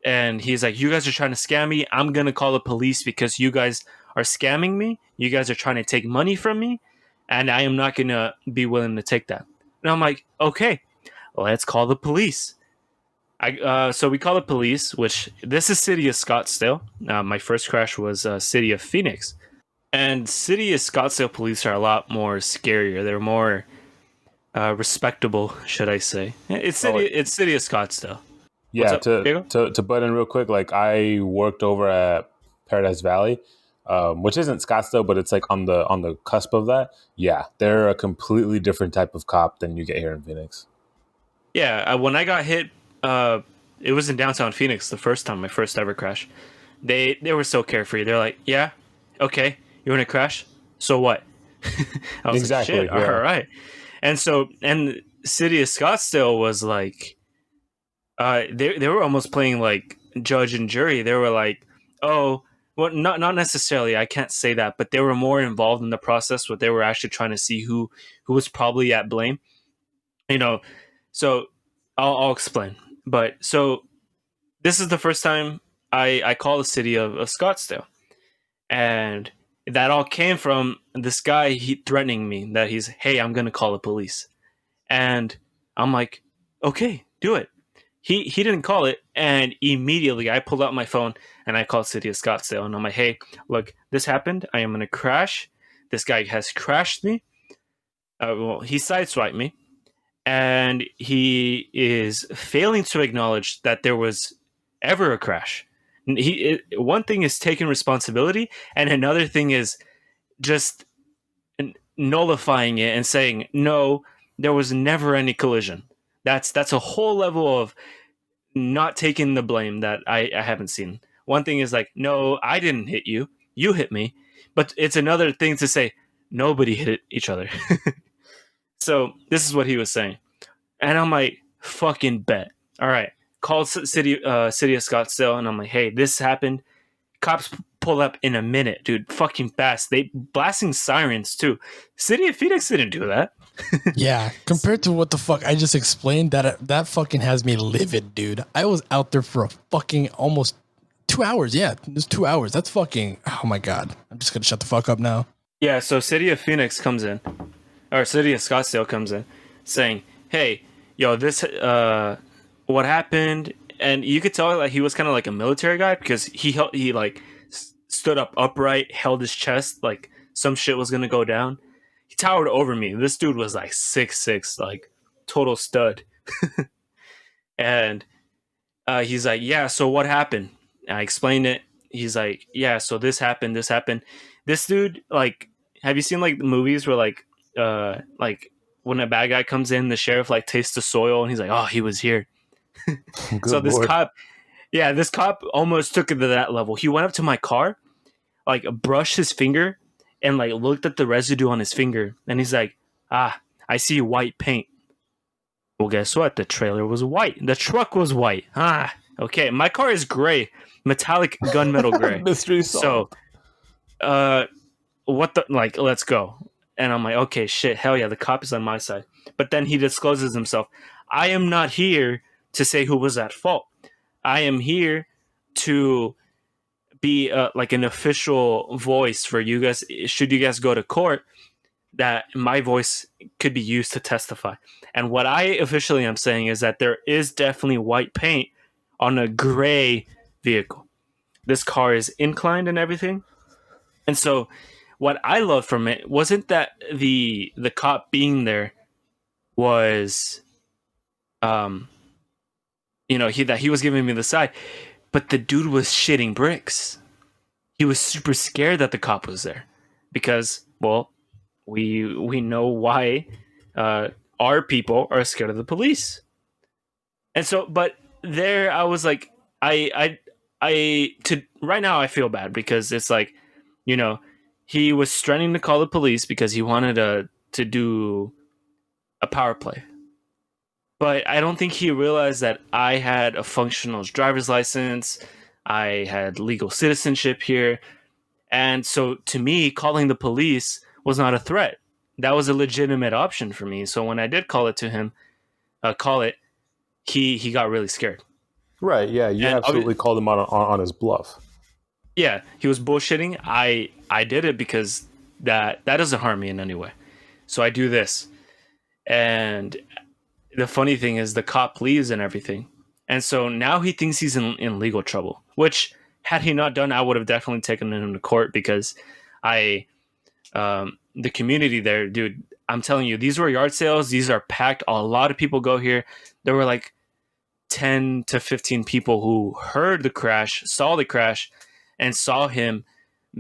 And he's like, you guys are trying to scam me. I'm going to call the police because you guys are scamming me. You guys are trying to take money from me. And I am not going to be willing to take that. And I'm like, okay, let's call the police. So we call the police, which this is city of Scottsdale. My first crash was city of Phoenix. And city of Scottsdale police are a lot more scarier. They're more respectable, should I say. It's city of Scottsdale. Yeah, to butt in real quick, like I worked over at Paradise Valley, which isn't Scottsdale, but it's like on the cusp of that. Yeah, they're a completely different type of cop than you get here in Phoenix. Yeah, when I got hit, it was in downtown Phoenix the first time, my first ever crash. They were so carefree. They're like, yeah, okay, you're in a crash, so what? I was exactly, like, shit, yeah. All right. And city of Scottsdale was like, they were almost playing like judge and jury. They were like, oh, well, not necessarily. I can't say that, but they were more involved in the process. Where they were actually trying to see who was probably at blame. So I'll explain. But so this is the first time I call the city of Scottsdale, and that all came from this guy threatening me that hey, I'm gonna call the police, and I'm like, okay, do it. He didn't call it, and immediately I pulled out my phone and I called City of Scottsdale, and I'm like, hey, look, this happened. I am going to crash. This guy has crashed me. He sideswiped me, and he is failing to acknowledge that there was ever a crash. One thing is taking responsibility, and another thing is just nullifying it and saying, no, there was never any collision. That's a whole level of not taking the blame that I haven't seen. One thing is like, no, I didn't hit you. You hit me. But it's another thing to say, nobody hit each other. So this is what he was saying. And I'm like, fucking bet. All right. Called city of Scottsdale. And I'm like, hey, this happened. Cops pull up in a minute, dude. Fucking fast. They blasting sirens too. City of Phoenix didn't do that. Yeah, compared to what the fuck I just explained, that fucking has me livid, dude. I was out there for a fucking almost 2 hours. Yeah, it was 2 hours. That's fucking, oh my God. I'm just gonna shut the fuck up now. Yeah, so City of Phoenix comes in, or City of Scottsdale comes in, saying, hey, yo, this, what happened? And you could tell like he was kind of like a military guy because he like stood up upright, held his chest, like some shit was gonna go down. He towered over me. This dude was like 6'6", like total stud. And he's like, yeah, so what happened? And I explained it. He's like, yeah, so this happened. This dude, like, have you seen like the movies where like when a bad guy comes in, the sheriff like tastes the soil and he's like, oh, he was here. So this cop almost took it to that level. He went up to my car, like brushed his finger and like looked at the residue on his finger, and he's like, I see white paint. Well, guess what? The trailer was white. The truck was white. Okay. My car is gray, metallic gunmetal gray. Mystery solved. So, what the, like, let's go. And I'm like, okay, shit, hell yeah, the cop is on my side. But then he discloses himself. I am not here to say who was at fault. I am here to be like an official voice for you guys. Should you guys go to court, that my voice could be used to testify. And what I officially am saying is that there is definitely white paint on a gray vehicle. This car is inclined and everything. And so what I loved from it wasn't that the cop being there was he was giving me the side, but the dude was shitting bricks. He was super scared that the cop was there because, well, we know why our people are scared of the police. And so, but there I was like, right now I feel bad because it's like, he was straining to call the police because he wanted to do a power play. But I don't think he realized that I had a functional driver's license. I had legal citizenship here. And so to me, calling the police was not a threat. That was a legitimate option for me. So when I did call it to him, he got really scared. Right, yeah, you absolutely called him on his bluff. Yeah, he was bullshitting. I did it because that doesn't harm me in any way. So I do this. And the funny thing is the cop leaves and everything. And so now he thinks he's in legal trouble, which had he not done, I would have definitely taken him to court because the community there, dude, I'm telling you, these were yard sales. These are packed. A lot of people go here. There were like 10 to 15 people who heard the crash, saw the crash, and saw him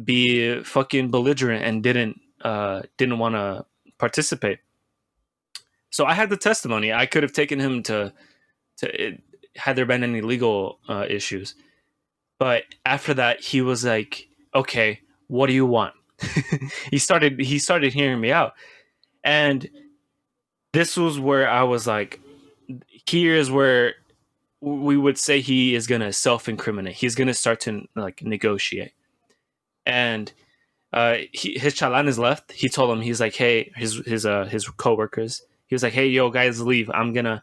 be fucking belligerent and didn't want to participate. So I had the testimony. I could have taken him to had there been any legal issues. But after that, he was like, okay, what do you want? he started hearing me out. And this was where I was like, here's where we would say he is going to self-incriminate. He's going to start to like negotiate. And his chalan is left. He told him, he's like, hey, his coworkers, he was like, hey, yo, guys, leave. I'm gonna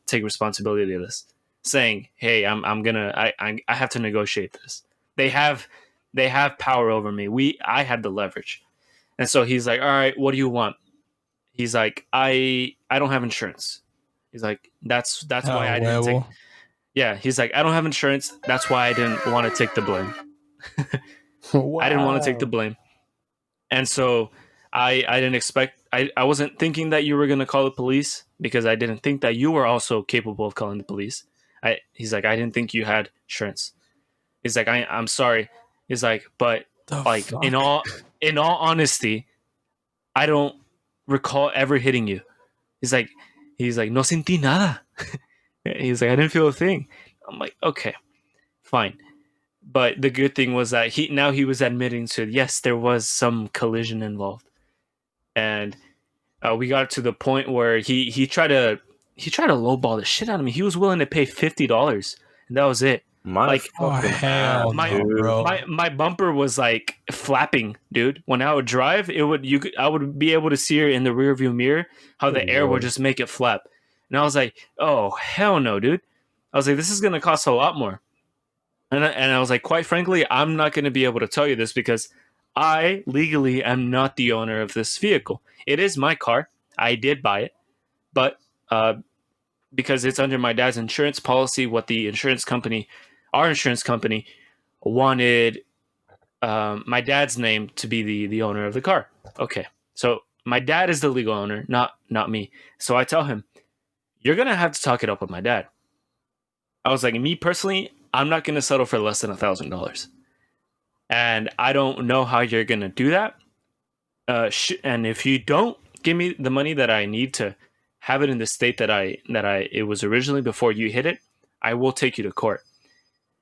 take responsibility of this. Saying, hey, I have to negotiate this. They have power over me. I had the leverage. And so he's like, all right, what do you want? He's like, I don't have insurance. He's like, that's why I didn't take. Yeah, he's like, I don't have insurance. That's why I didn't want to take the blame. Wow. I didn't want to take the blame. And so I didn't expect, I wasn't thinking that you were going to call the police because I didn't think that you were also capable of calling the police. He's like, I didn't think you had insurance. He's like, I'm sorry. He's like, but like fuck? in all honesty, I don't recall ever hitting you. He's like, no sentí nada. He's like, I didn't feel a thing. I'm like, okay, fine. But the good thing was that he was admitting to, yes, there was some collision involved. And we got to the point where he tried to lowball the shit out of me. He was willing to pay $50, and that was it. My bumper was like flapping, dude. When I would drive, I would be able to see her in the rearview mirror how the air would just make it flap. And I was like, oh hell no, dude. I was like, this is gonna cost a lot more. And I was like, quite frankly, I'm not going to be able to tell you this because I legally am not the owner of this vehicle. It is my car. I did buy it. But because it's under my dad's insurance policy, what the our insurance company wanted my dad's name to be the owner of the car. Okay. So my dad is the legal owner, not me. So I tell him, you're going to have to talk it up with my dad. I was like, me personally, I'm not going to settle for less than $1,000. And I don't know how you're going to do that. And if you don't give me the money that I need to have it in the state that it was originally before you hit it, I will take you to court.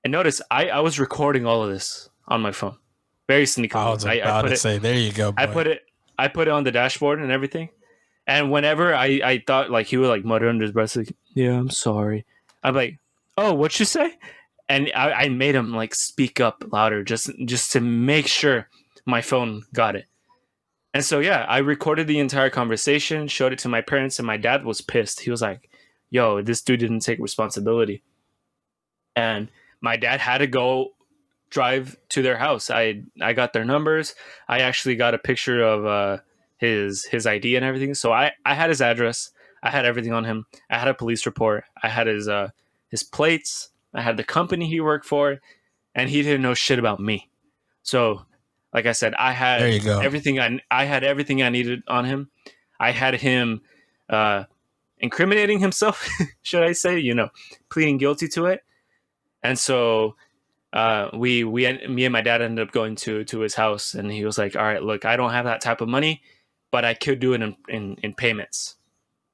And notice, I was recording all of this on my phone. Very sneaky. I was about to say, there you go, boy. I put it on the dashboard and everything. And whenever I thought like he would like mutter under his breath, like, yeah, I'm sorry. I'm like, oh, what'd you say? And I made him like speak up louder just to make sure my phone got it. And so, yeah, I recorded the entire conversation, showed it to my parents, and my dad was pissed. He was like, yo, this dude didn't take responsibility. And my dad had to go drive to their house. I got their numbers. I actually got a picture of his ID and everything. So I had his address. I had everything on him. I had a police report. I had his plates. I had the company he worked for, and he didn't know shit about me. So, like I said, I had everything. I had everything I needed on him. I had him incriminating himself, should I say? Pleading guilty to it. And so me and my dad ended up going to his house, and he was like, "All right, look, I don't have that type of money, but I could do it in payments."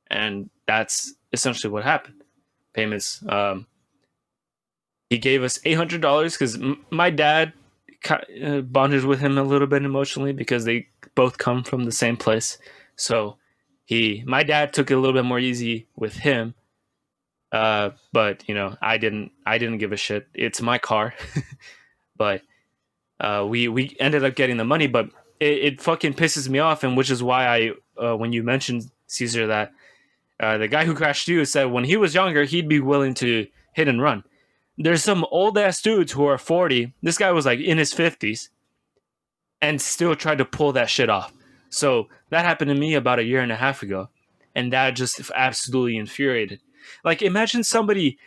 And that's essentially what happened. Payments. He gave us $800 because my dad bonded with him a little bit emotionally because they both come from the same place. So my dad took it a little bit more easy with him. But I didn't give a shit. It's my car. But we ended up getting the money, but it fucking pisses me off, and which is why when you mentioned, Caesar, that the guy who crashed you said when he was younger he'd be willing to hit and run. There's some old ass dudes who are 40. This guy was like in his 50s and still tried to pull that shit off. So that happened to me about a year and a half ago, and that just absolutely infuriated. Like, imagine somebody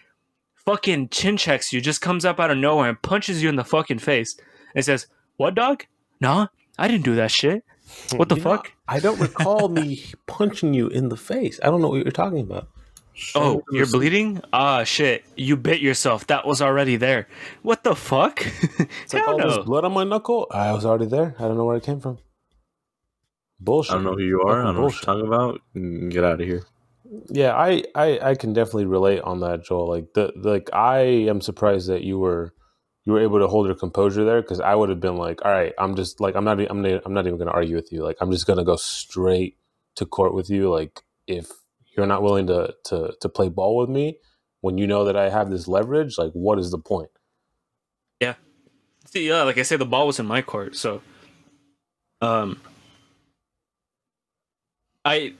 fucking chin checks you, just comes up out of nowhere and punches you in the fucking face and says, "What, dog? Nah, I didn't do that shit. What the fuck?" I don't recall me punching you in the face. I don't know what you're talking about. Oh, you're bleeding? Ah, shit. You bit yourself. That was already there. What the fuck? It's like all this blood on my knuckle. I was already there. I don't know where it came from. Bullshit. I don't know who you are. I don't know what you're talking about. Get out of here. Yeah, I can definitely relate on that, Joel. Like I am surprised that you were able to hold your composure there, because I would have been like, all right, I'm not even going to argue with you. Like, I'm just going to go straight to court with you. Like, if you're not willing to play ball with me when you know that I have this leverage, like, what is the point? Yeah. See, yeah, like I said, the ball was in my court. So, the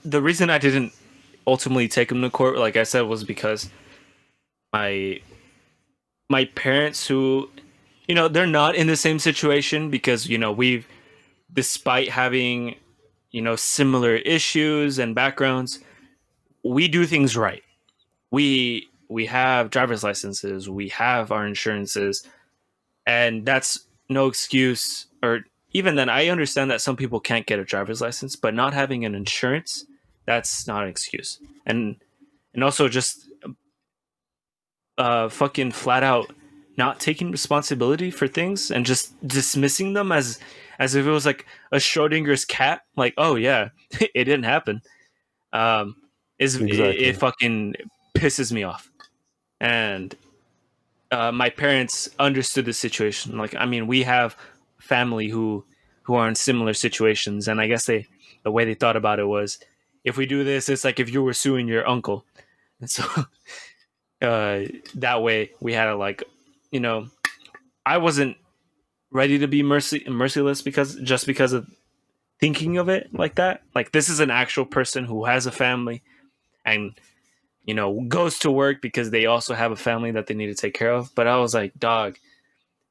reason I didn't ultimately take him to court, like I said, was because my parents, who, they're not in the same situation, because, we've, despite having, similar issues and backgrounds, we do things right. We have driver's licenses, we have our insurances, and that's no excuse. Or even then, I understand that some people can't get a driver's license, but not having an insurance, that's not an excuse. And also just fucking flat out not taking responsibility for things and just dismissing them as if it was like a Schrodinger's cat. Like, oh yeah, it didn't happen. It fucking pisses me off. And my parents understood the situation. Like, I mean, we have family who are in similar situations, and I guess the way they thought about it was, if we do this, it's like if you were suing your uncle. And so that way we had to, like, I wasn't ready to be merciless because of thinking of it like that. Like, this is an actual person who has a family and, goes to work because they also have a family that they need to take care of. But I was like, dog,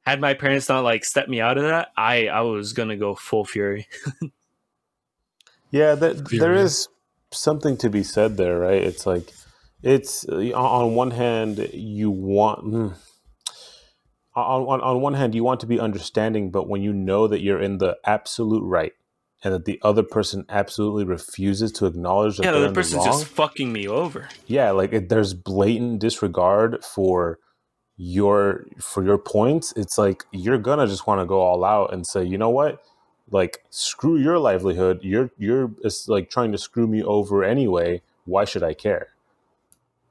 had my parents not like stepped me out of that, I was going to go full fury. Yeah, there is something to be said there, right? It's like, it's on one hand you want on one hand you want to be understanding, but when you know that you're in the absolute right and that the other person absolutely refuses to acknowledge that they're in the person's wrong, just fucking me over. Yeah, like there's blatant disregard for your points. It's like you're gonna just want to go all out and say, you know what? Like, screw your livelihood. You're like trying to screw me over anyway. Why should I care?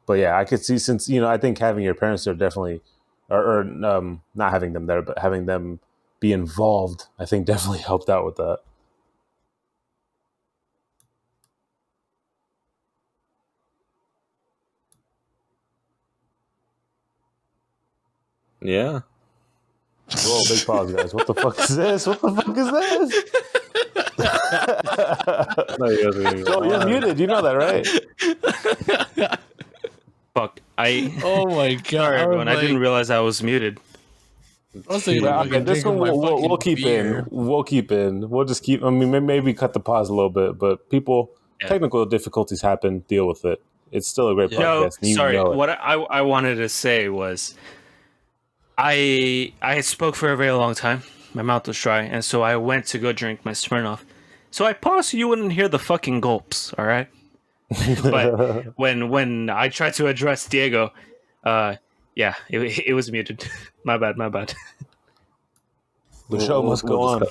But yeah, I could see, since, I think having your parents there definitely, or not having them there, but having them be involved, I think definitely helped out with that. Yeah. Whoa, big pause, guys. What the fuck is this? What the fuck is this? No, you're muted. You know that, right? Fuck. Oh my god. Sorry, everyone. I didn't realize I was muted. I was thinking of Okay, this one we'll keep beer. in. We'll keep in. We'll just keep. I mean, maybe cut the pause a little bit, but people, technical difficulties happen. Deal with it. It's still a great podcast. No, sorry. What I wanted to say was, I spoke for a very long time. My mouth was dry, and so I went to go drink my Smirnoff. So I paused so you wouldn't hear the fucking gulps. All right. But when I tried to address Diego, it was muted. My bad. The show must go on.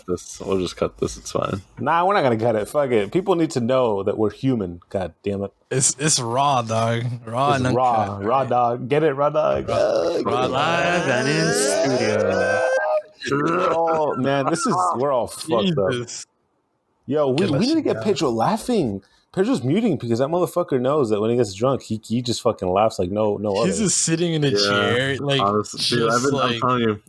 We'll just cut this. It's fine. Nah, we're not gonna cut it. Fuck it. People need to know that we're human. God damn it. It's raw, dog. Raw and uncut. Raw dog. Get it, raw dog. Raw live and in studio. Oh man, we're all fucked up. Yo, we need to get Pedro laughing. Pedro's muting because that motherfucker knows that when he gets drunk, he just fucking laughs like no other. He's just sitting in a chair, like. Honestly, dude,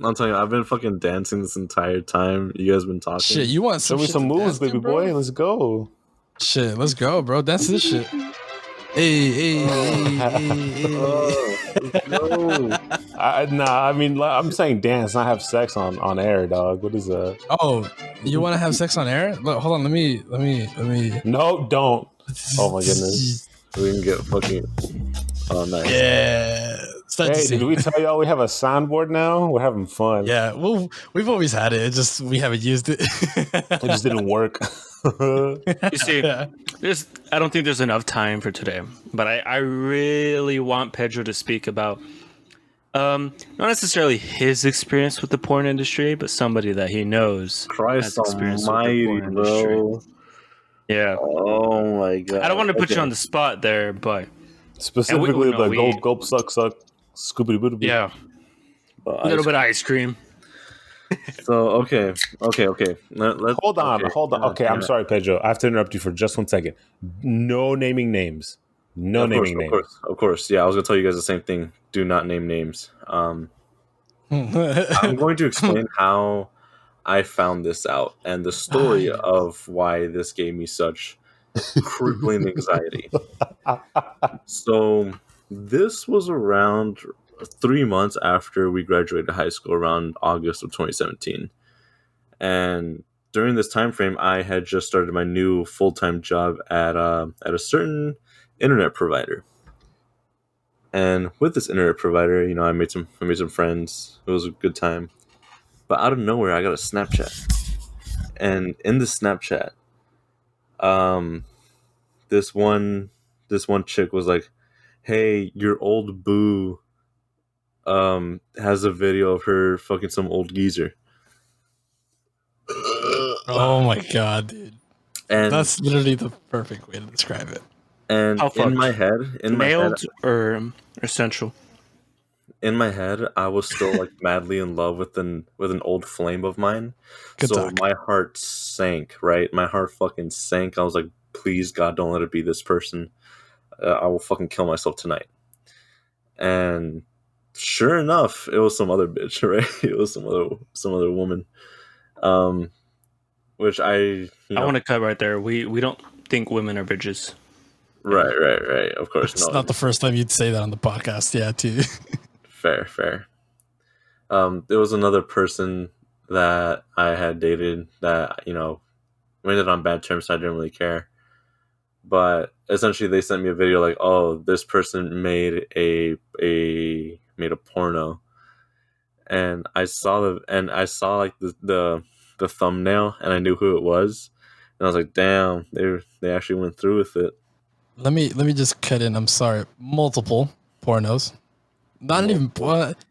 I'm telling you, I've been fucking dancing this entire time. You guys been talking. Shit, you want show me some moves, baby boy? Let's go. Shit, let's go, bro. That's this shit. Hey. No. I mean, I'm saying dance, not have sex on air, dog. What is that? Oh, you want to have sex on air? Look, hold on. Let me. No, don't. Oh my goodness. We can get fucking. Oh, nice. Yeah. Hey, did we tell y'all we have a soundboard now? We're having fun. Yeah, well, we've always had it. It's just we haven't used it. It just didn't work. You see, I don't think there's enough time for today, but I really want Pedro to speak about not necessarily his experience with the porn industry, but somebody that he knows. Christ almighty, bro. Yeah. Oh my god. I don't want to put you on the spot there, but specifically the gulp suck Scooby Doo. Yeah. A little bit of ice cream. So okay. Hold on. Okay, I'm sorry, Pedro. I have to interrupt you for just 1 second. No naming names. Of course. Yeah, I was gonna tell you guys the same thing. Do not name names. I'm going to explain how I found this out and the story of why this gave me such crippling anxiety. So this was around 3 months after we graduated high school, around August of 2017. And during this time frame, I had just started my new full-time job at a certain internet provider. And with this internet provider, I made some friends. It was a good time. But out of nowhere, I got a Snapchat. And in the Snapchat, this one chick was like, "Hey, your old boo has a video of her fucking some old geezer." Oh my god, dude. And that's literally the perfect way to describe it. And in my head, mailed or essential. In my head, I was still like madly in love with an old flame of mine. Good talk. My heart sank, right? My heart fucking sank. I was like, please God, don't let it be this person. I will fucking kill myself tonight. And sure enough, it was some other bitch, right? It was some other woman. Which I want to cut right there. We don't think women are bitches. Right. Of course, it's not the first time you'd say that on the podcast. Yeah, too. Fair. There was another person that I had dated that we ended on bad terms, so I didn't really care. But essentially, they sent me a video like, "Oh, this person made a porno," and I saw like the thumbnail, and I knew who it was, and I was like, "Damn, they actually went through with it." Let me just cut in. I'm sorry, multiple pornos. Not even.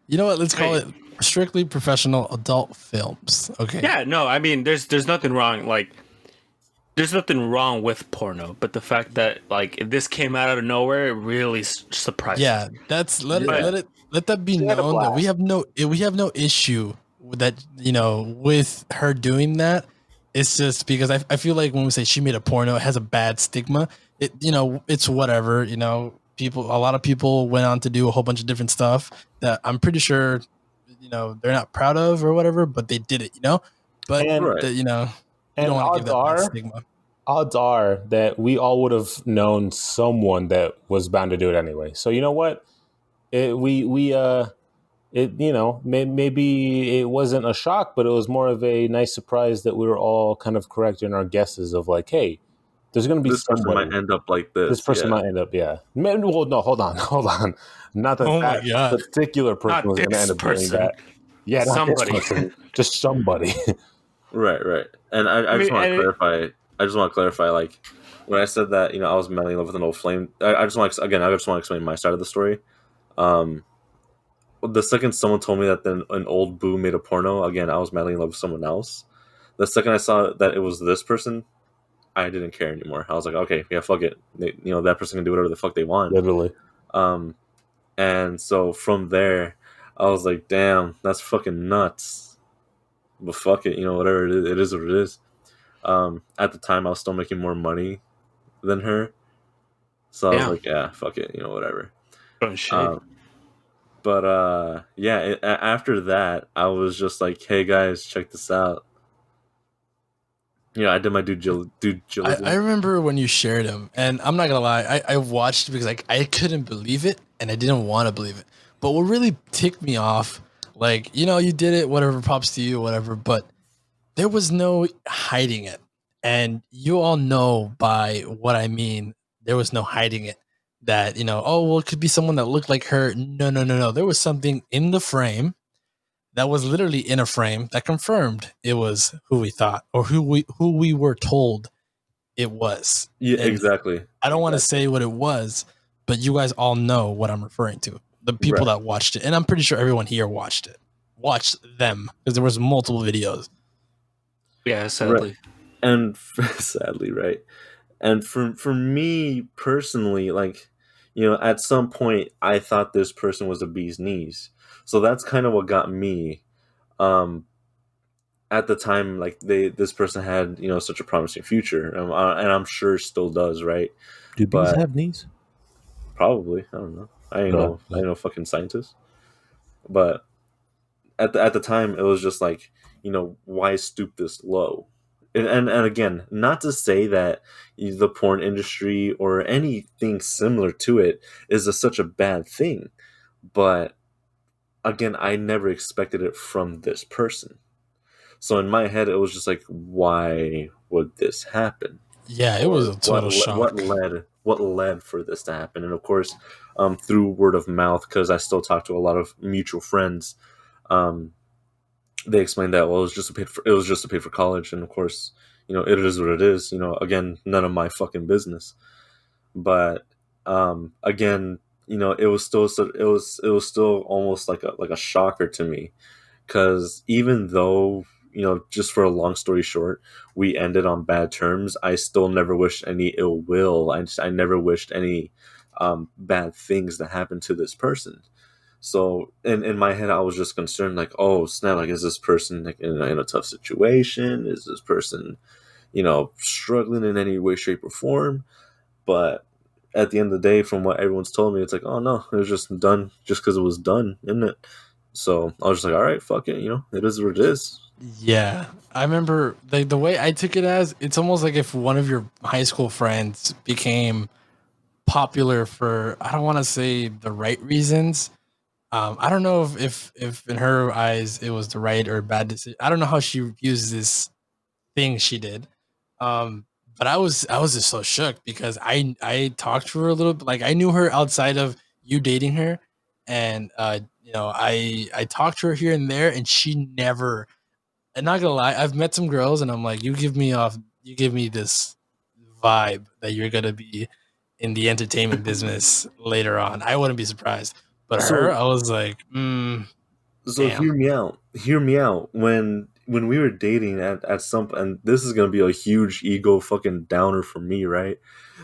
You know what? Let's call it strictly professional adult films. Okay. Yeah. No. I mean, there's nothing wrong. Like, there's nothing wrong with porno, but the fact that if this came out of nowhere, it really surprised. Yeah. That's let that be known that we have no issue with that. With her doing that. It's just because I feel like when we say she made a porno, it has a bad stigma. It's whatever. A lot of people went on to do a whole bunch of different stuff that I'm pretty sure, they're not proud of or whatever, but they did it, But you don't want to give that stigma. Odds are that we all would have known someone that was bound to do it anyway. So you know what? We maybe it wasn't a shock, but it was more of a nice surprise that we were all kind of correct in our guesses of like, hey, there's going to be this somebody. person might end up like this. This person might end up, yeah. Well, no, hold on. Not that my God. particular person was going to end up doing that. Yeah, not somebody. this person, just somebody. Right. And I just want to clarify. I just want to clarify, like, when I said that, I was madly in love with an old flame. I just want to explain my side of the story. The second someone told me that then an old boo made a porno, again, I was madly in love with someone else. The second I saw that it was this person, I didn't care anymore. I was like, okay, yeah, fuck it. That person can do whatever the fuck they want. Literally. And so from there, I was like, damn, that's fucking nuts. But fuck it, whatever it is what it is. At the time, I was still making more money than her, so I was like, yeah, fuck it, whatever. But yeah, after that, I was just like, hey guys, check this out. I did my due diligence. I remember when you shared him, and I'm not gonna lie, I watched because I couldn't believe it, and I didn't want to believe it. But what really ticked me off, like, you did it, whatever, props to you, whatever, but there was no hiding it. And you all know by what I mean, there was no hiding it. That, oh, well, it could be someone that looked like her. No. There was something in the frame that was literally in a frame that confirmed it was who we thought, or who we were told it was. Yeah, and exactly. I don't want to say what it was, but you guys all know what I'm referring to. The people that watched it, and I'm pretty sure everyone here watched them, because there was multiple videos. Yeah, sadly. Right. And sadly, right. And for me personally, like, at some point I thought this person was a bee's knees. So that's kind of what got me. At the time, like, this person had, such a promising future, and I'm sure still does, right? Do bees have knees? Probably. I don't know. I ain't no fucking scientist. But at the time, it was just like, why stoop this low? And again, not to say that the porn industry or anything similar to it is such a bad thing, but again, I never expected it from this person. So in my head, it was just like, why would this happen? Yeah, it was a total shock. What led for this to happen? And of course, through word of mouth, because I still talk to a lot of mutual friends, they explained that, well, it was just to pay for college, and of course, it is what it is. Again, none of my fucking business. But again, it was still almost like a shocker to me, because even though, just for a long story short, we ended on bad terms, I still never wished any ill will. I never wished any bad things that happened to this person. So in my head, I was just concerned, like, oh snap, like, is this person like in a tough situation? Is this person, struggling in any way, shape, or form? But at the end of the day, from what everyone's told me, it's like, oh no, it was just done just because it was done, isn't it? So I was just like, all right, fuck it, it is what it is. Yeah, I remember the way I took it as, it's almost like if one of your high school friends became popular for, I don't want to say the right reasons. I don't know if in her eyes it was the right or bad decision. I don't know how she views this thing she did. But I was just so shook, because I talked to her a little bit. Like, I knew her outside of you dating her, and I talked to her here and there, and she never. I'm not gonna lie, I've met some girls, and I'm like, you give me this vibe that you're gonna be in the entertainment business later on. I wouldn't be surprised. But her, I was like, so damn. Hear me out. When we were dating at some, and this is gonna be a huge ego fucking downer for me, right?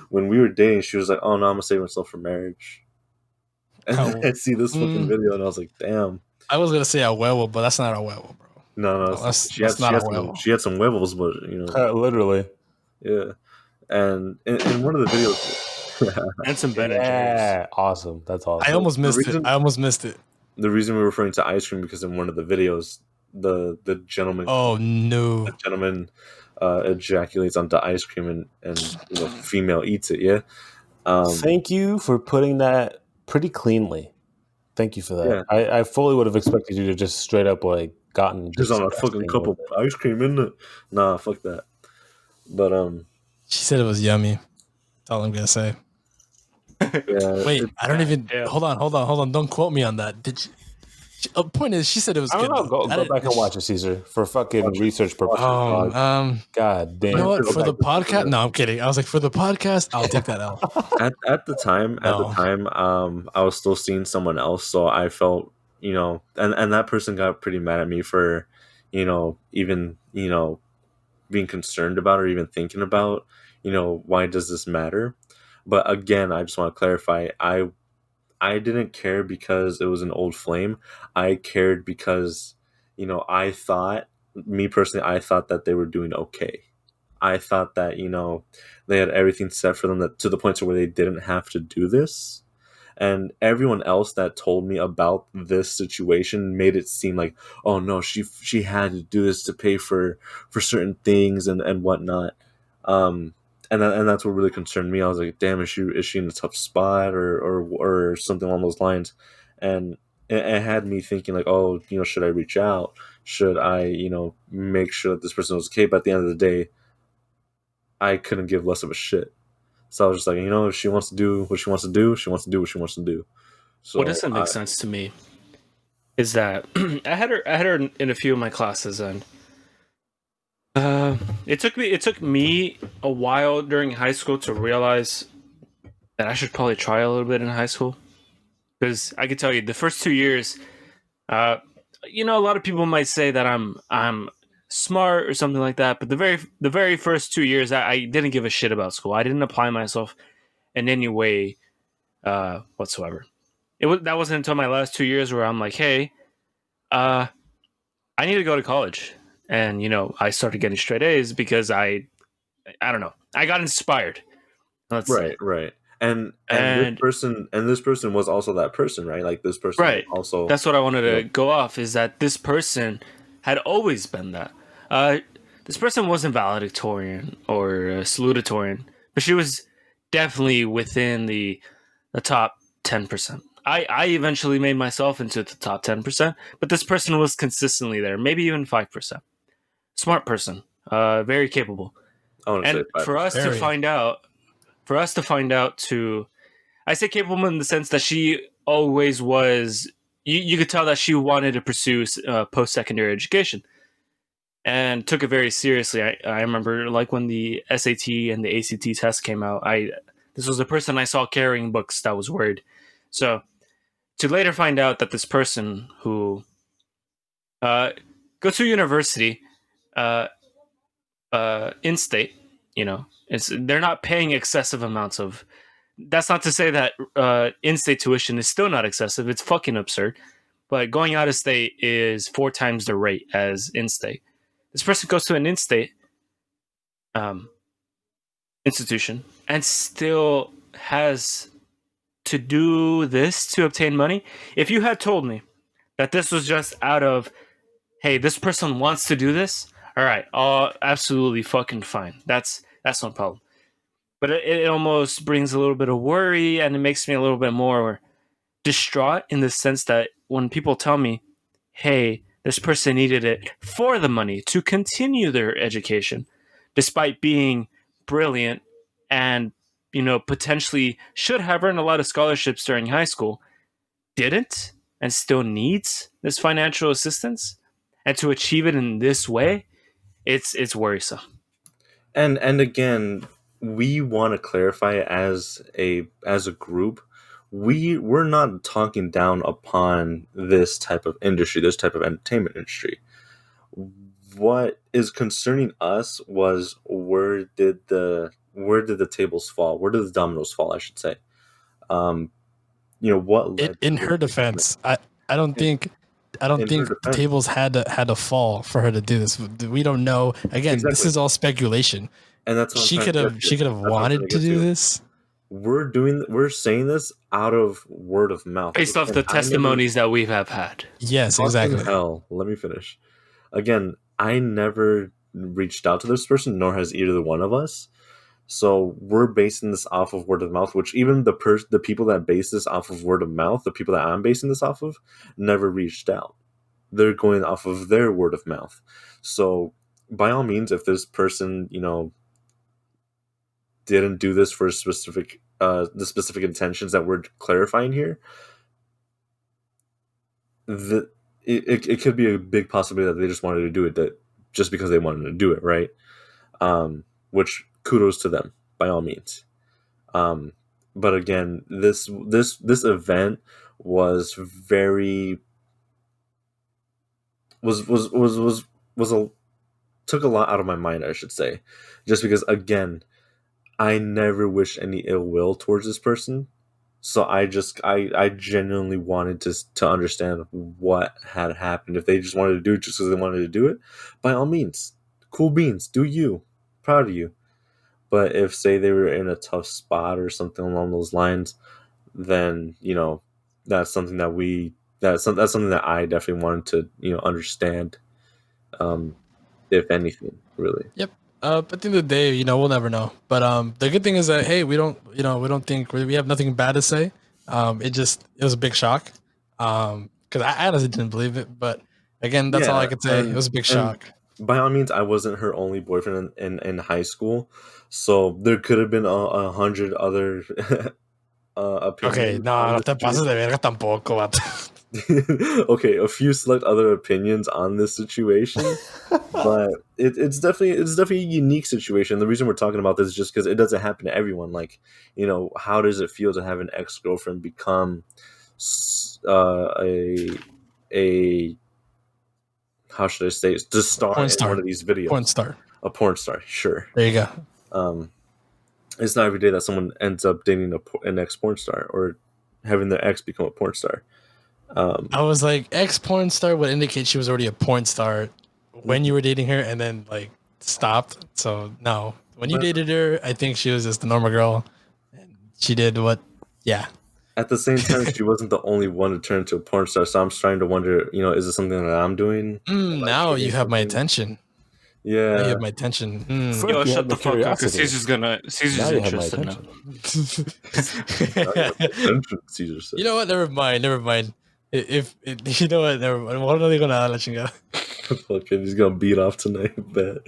When we were dating, she was like, oh no, I'm gonna save myself for marriage. And I see this fucking video, and I was like, damn. I was gonna say a huevo, but that's not a huevo, bro. No, she had some huevos, but literally, yeah. And in one of the videos, and some Ben and Jerry's. Awesome, that's awesome. I almost missed it. The reason we're referring to ice cream, because in one of the videos, the gentleman, the gentleman ejaculates onto ice cream, and female eats it. Yeah. Thank you for putting that pretty cleanly. Thank you for that. Yeah. I fully would have expected you to just straight up like gotten just on a fucking cup of ice cream, isn't it? Nah, fuck that. But she said it was yummy. That's all I'm gonna say. Yeah. Wait, I don't even. Yeah. Hold on. Don't quote me on that. Did she? Point is, she said it was good. I don't know. Go back and watch it, Caesar, for fucking research purposes. God damn. You know what? For the podcast? No, I'm kidding. I was like, for the podcast, I'll take that out. At the time, I was still seeing someone else, so I felt, and that person got pretty mad at me for, even, being concerned about or even thinking about, why does this matter? But again, I just want to clarify, I didn't care because it was an old flame. I cared because, I thought that they were doing okay. I thought that, they had everything set for them to the point to where they didn't have to do this. And everyone else that told me about this situation made it seem like, oh no, she had to do this to pay for certain things and whatnot. And that's what really concerned me. I was like, damn, is she in a tough spot or something along those lines? And it had me thinking like, oh, should I reach out? Should I, make sure that this person was okay? But at the end of the day, I couldn't give less of a shit. So I was just like, if she wants to do what she wants to do, she wants to do what she wants to do. So what doesn't make sense to me is that I had her in a few of my classes, and it took me a while during high school to realize that I should probably try a little bit in high school, because I could tell you the first 2 years, a lot of people might say that I'm smart or something like that, but the very first 2 years, I didn't give a shit about school. I didn't apply myself in any way whatsoever. That wasn't until my last 2 years where I'm like, hey, I need to go to college. And, I started getting straight A's because I don't know. I got inspired. Right. And this person was also that person, right? Like this person right. Also. That's what I wanted to go off, is that this person had always been that. This person wasn't valedictorian or salutatorian, but she was definitely within the top 10%. I eventually made myself into the top 10%, but this person was consistently there, maybe even 5%. Smart person, very capable. And for us to find out, I say capable in the sense that she always was. You could tell that she wanted to pursue post-secondary education, and took it very seriously. I remember like when the SAT and the ACT test came out. This was the person I saw carrying books that was worried. So to later find out that this person who goes to university in state, they're not paying excessive amounts of. That's not to say that in-state tuition is still not excessive. It's fucking absurd. But going out of state is 4 times the rate as in-state. This person goes to an in-state institution and still has to do this to obtain money. If you had told me that this was just out of, hey, this person wants to do this, all right, absolutely fucking fine. That's no problem. But it almost brings a little bit of worry, and it makes me a little bit more distraught in the sense that when people tell me, hey, this person needed it for the money to continue their education, despite being brilliant and, potentially should have earned a lot of scholarships during high school, didn't and still needs this financial assistance, and to achieve it in this way, it's worrisome. And again, we want to clarify as a group, we're not talking down upon this type of industry, this type of entertainment industry. What is concerning us was where did the tables fall? Where did the dominoes fall, I should say? What led in her defense, I don't think the tables had to fall for her to do this. We don't know. Again, exactly. This is all speculation. And that's what she could have wanted to do this. We're saying this out of word of mouth, based off the testimonies that we have had. Yes, exactly. Hell, let me finish. Again, I never reached out to this person, nor has either one of us. So we're basing this off of word of mouth, which even the people that base this off of word of mouth, the people that I'm basing this off of, never reached out. They're going off of their word of mouth. So by all means, if this person, didn't do this for the specific intentions that we're clarifying here, it could be a big possibility that they just wanted to do it, that just because they wanted to do it, right? Which kudos to them by all means. But again, this event was very took a lot out of my mind, I should say, just because again, I never wish any ill will towards this person. So I genuinely wanted to understand what had happened. If they just wanted to do it just because they wanted to do it, by all means, cool beans, do you, proud of you. But if, say, they were in a tough spot or something along those lines, then that's something that that's something that I definitely wanted to understand. If anything, really. Yep. At the end of the day, we'll never know. But the good thing is that, hey, we don't think we have nothing bad to say. It was a big shock. Because I honestly didn't believe it. But again, that's all I could say. It was a big shock. By all means, I wasn't her only boyfriend in high school, so there could have been 100 other opinions. Okay, no te pases de verga tampoco, vato. Okay, a few select other opinions on this situation, but it's definitely a unique situation. The reason we're talking about this is just because it doesn't happen to everyone. Like, how does it feel to have an ex-girlfriend become a how should I say, to star in one of these videos? A porn star, sure. There you go. It's not every day that someone ends up dating an ex-porn star or having their ex become a porn star. I was like, ex-porn star would indicate she was already a porn star when you were dating her and then stopped. So no, when you dated her, I think she was just a normal girl and she did At the same time, she wasn't the only one to turn into a porn star. So I'm starting to wonder, is it something that I'm doing? Now you have my attention. Yeah, you have my attention. Yo, shut the fuck up, because Caesar's interested now. You know what? Never mind. If you know what, never mind. What are they gonna la chingada? Fucking, he's gonna beat off tonight. Bet.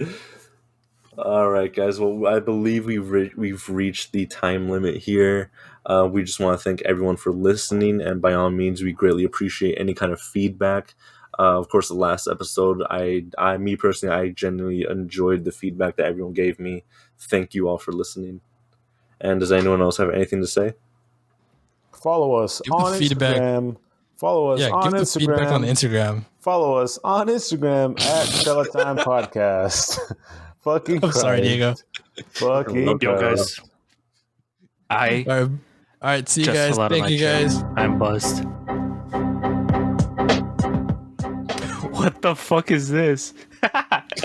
All right, guys. Well, I believe we've reached the time limit here. We just want to thank everyone for listening, and by all means, we greatly appreciate any kind of feedback. Of course, the last episode, me personally, I genuinely enjoyed the feedback that everyone gave me. Thank you all for listening. And does anyone else have anything to say? Follow us on Instagram. Follow us on Instagram. Feedback on Instagram. Follow us on Instagram at Chela Time Podcast. Fucking Christ. Sorry, Diego. Fucking yo, guys. All right, see you guys. Thank you, guys. I'm buzzed. What the fuck is this?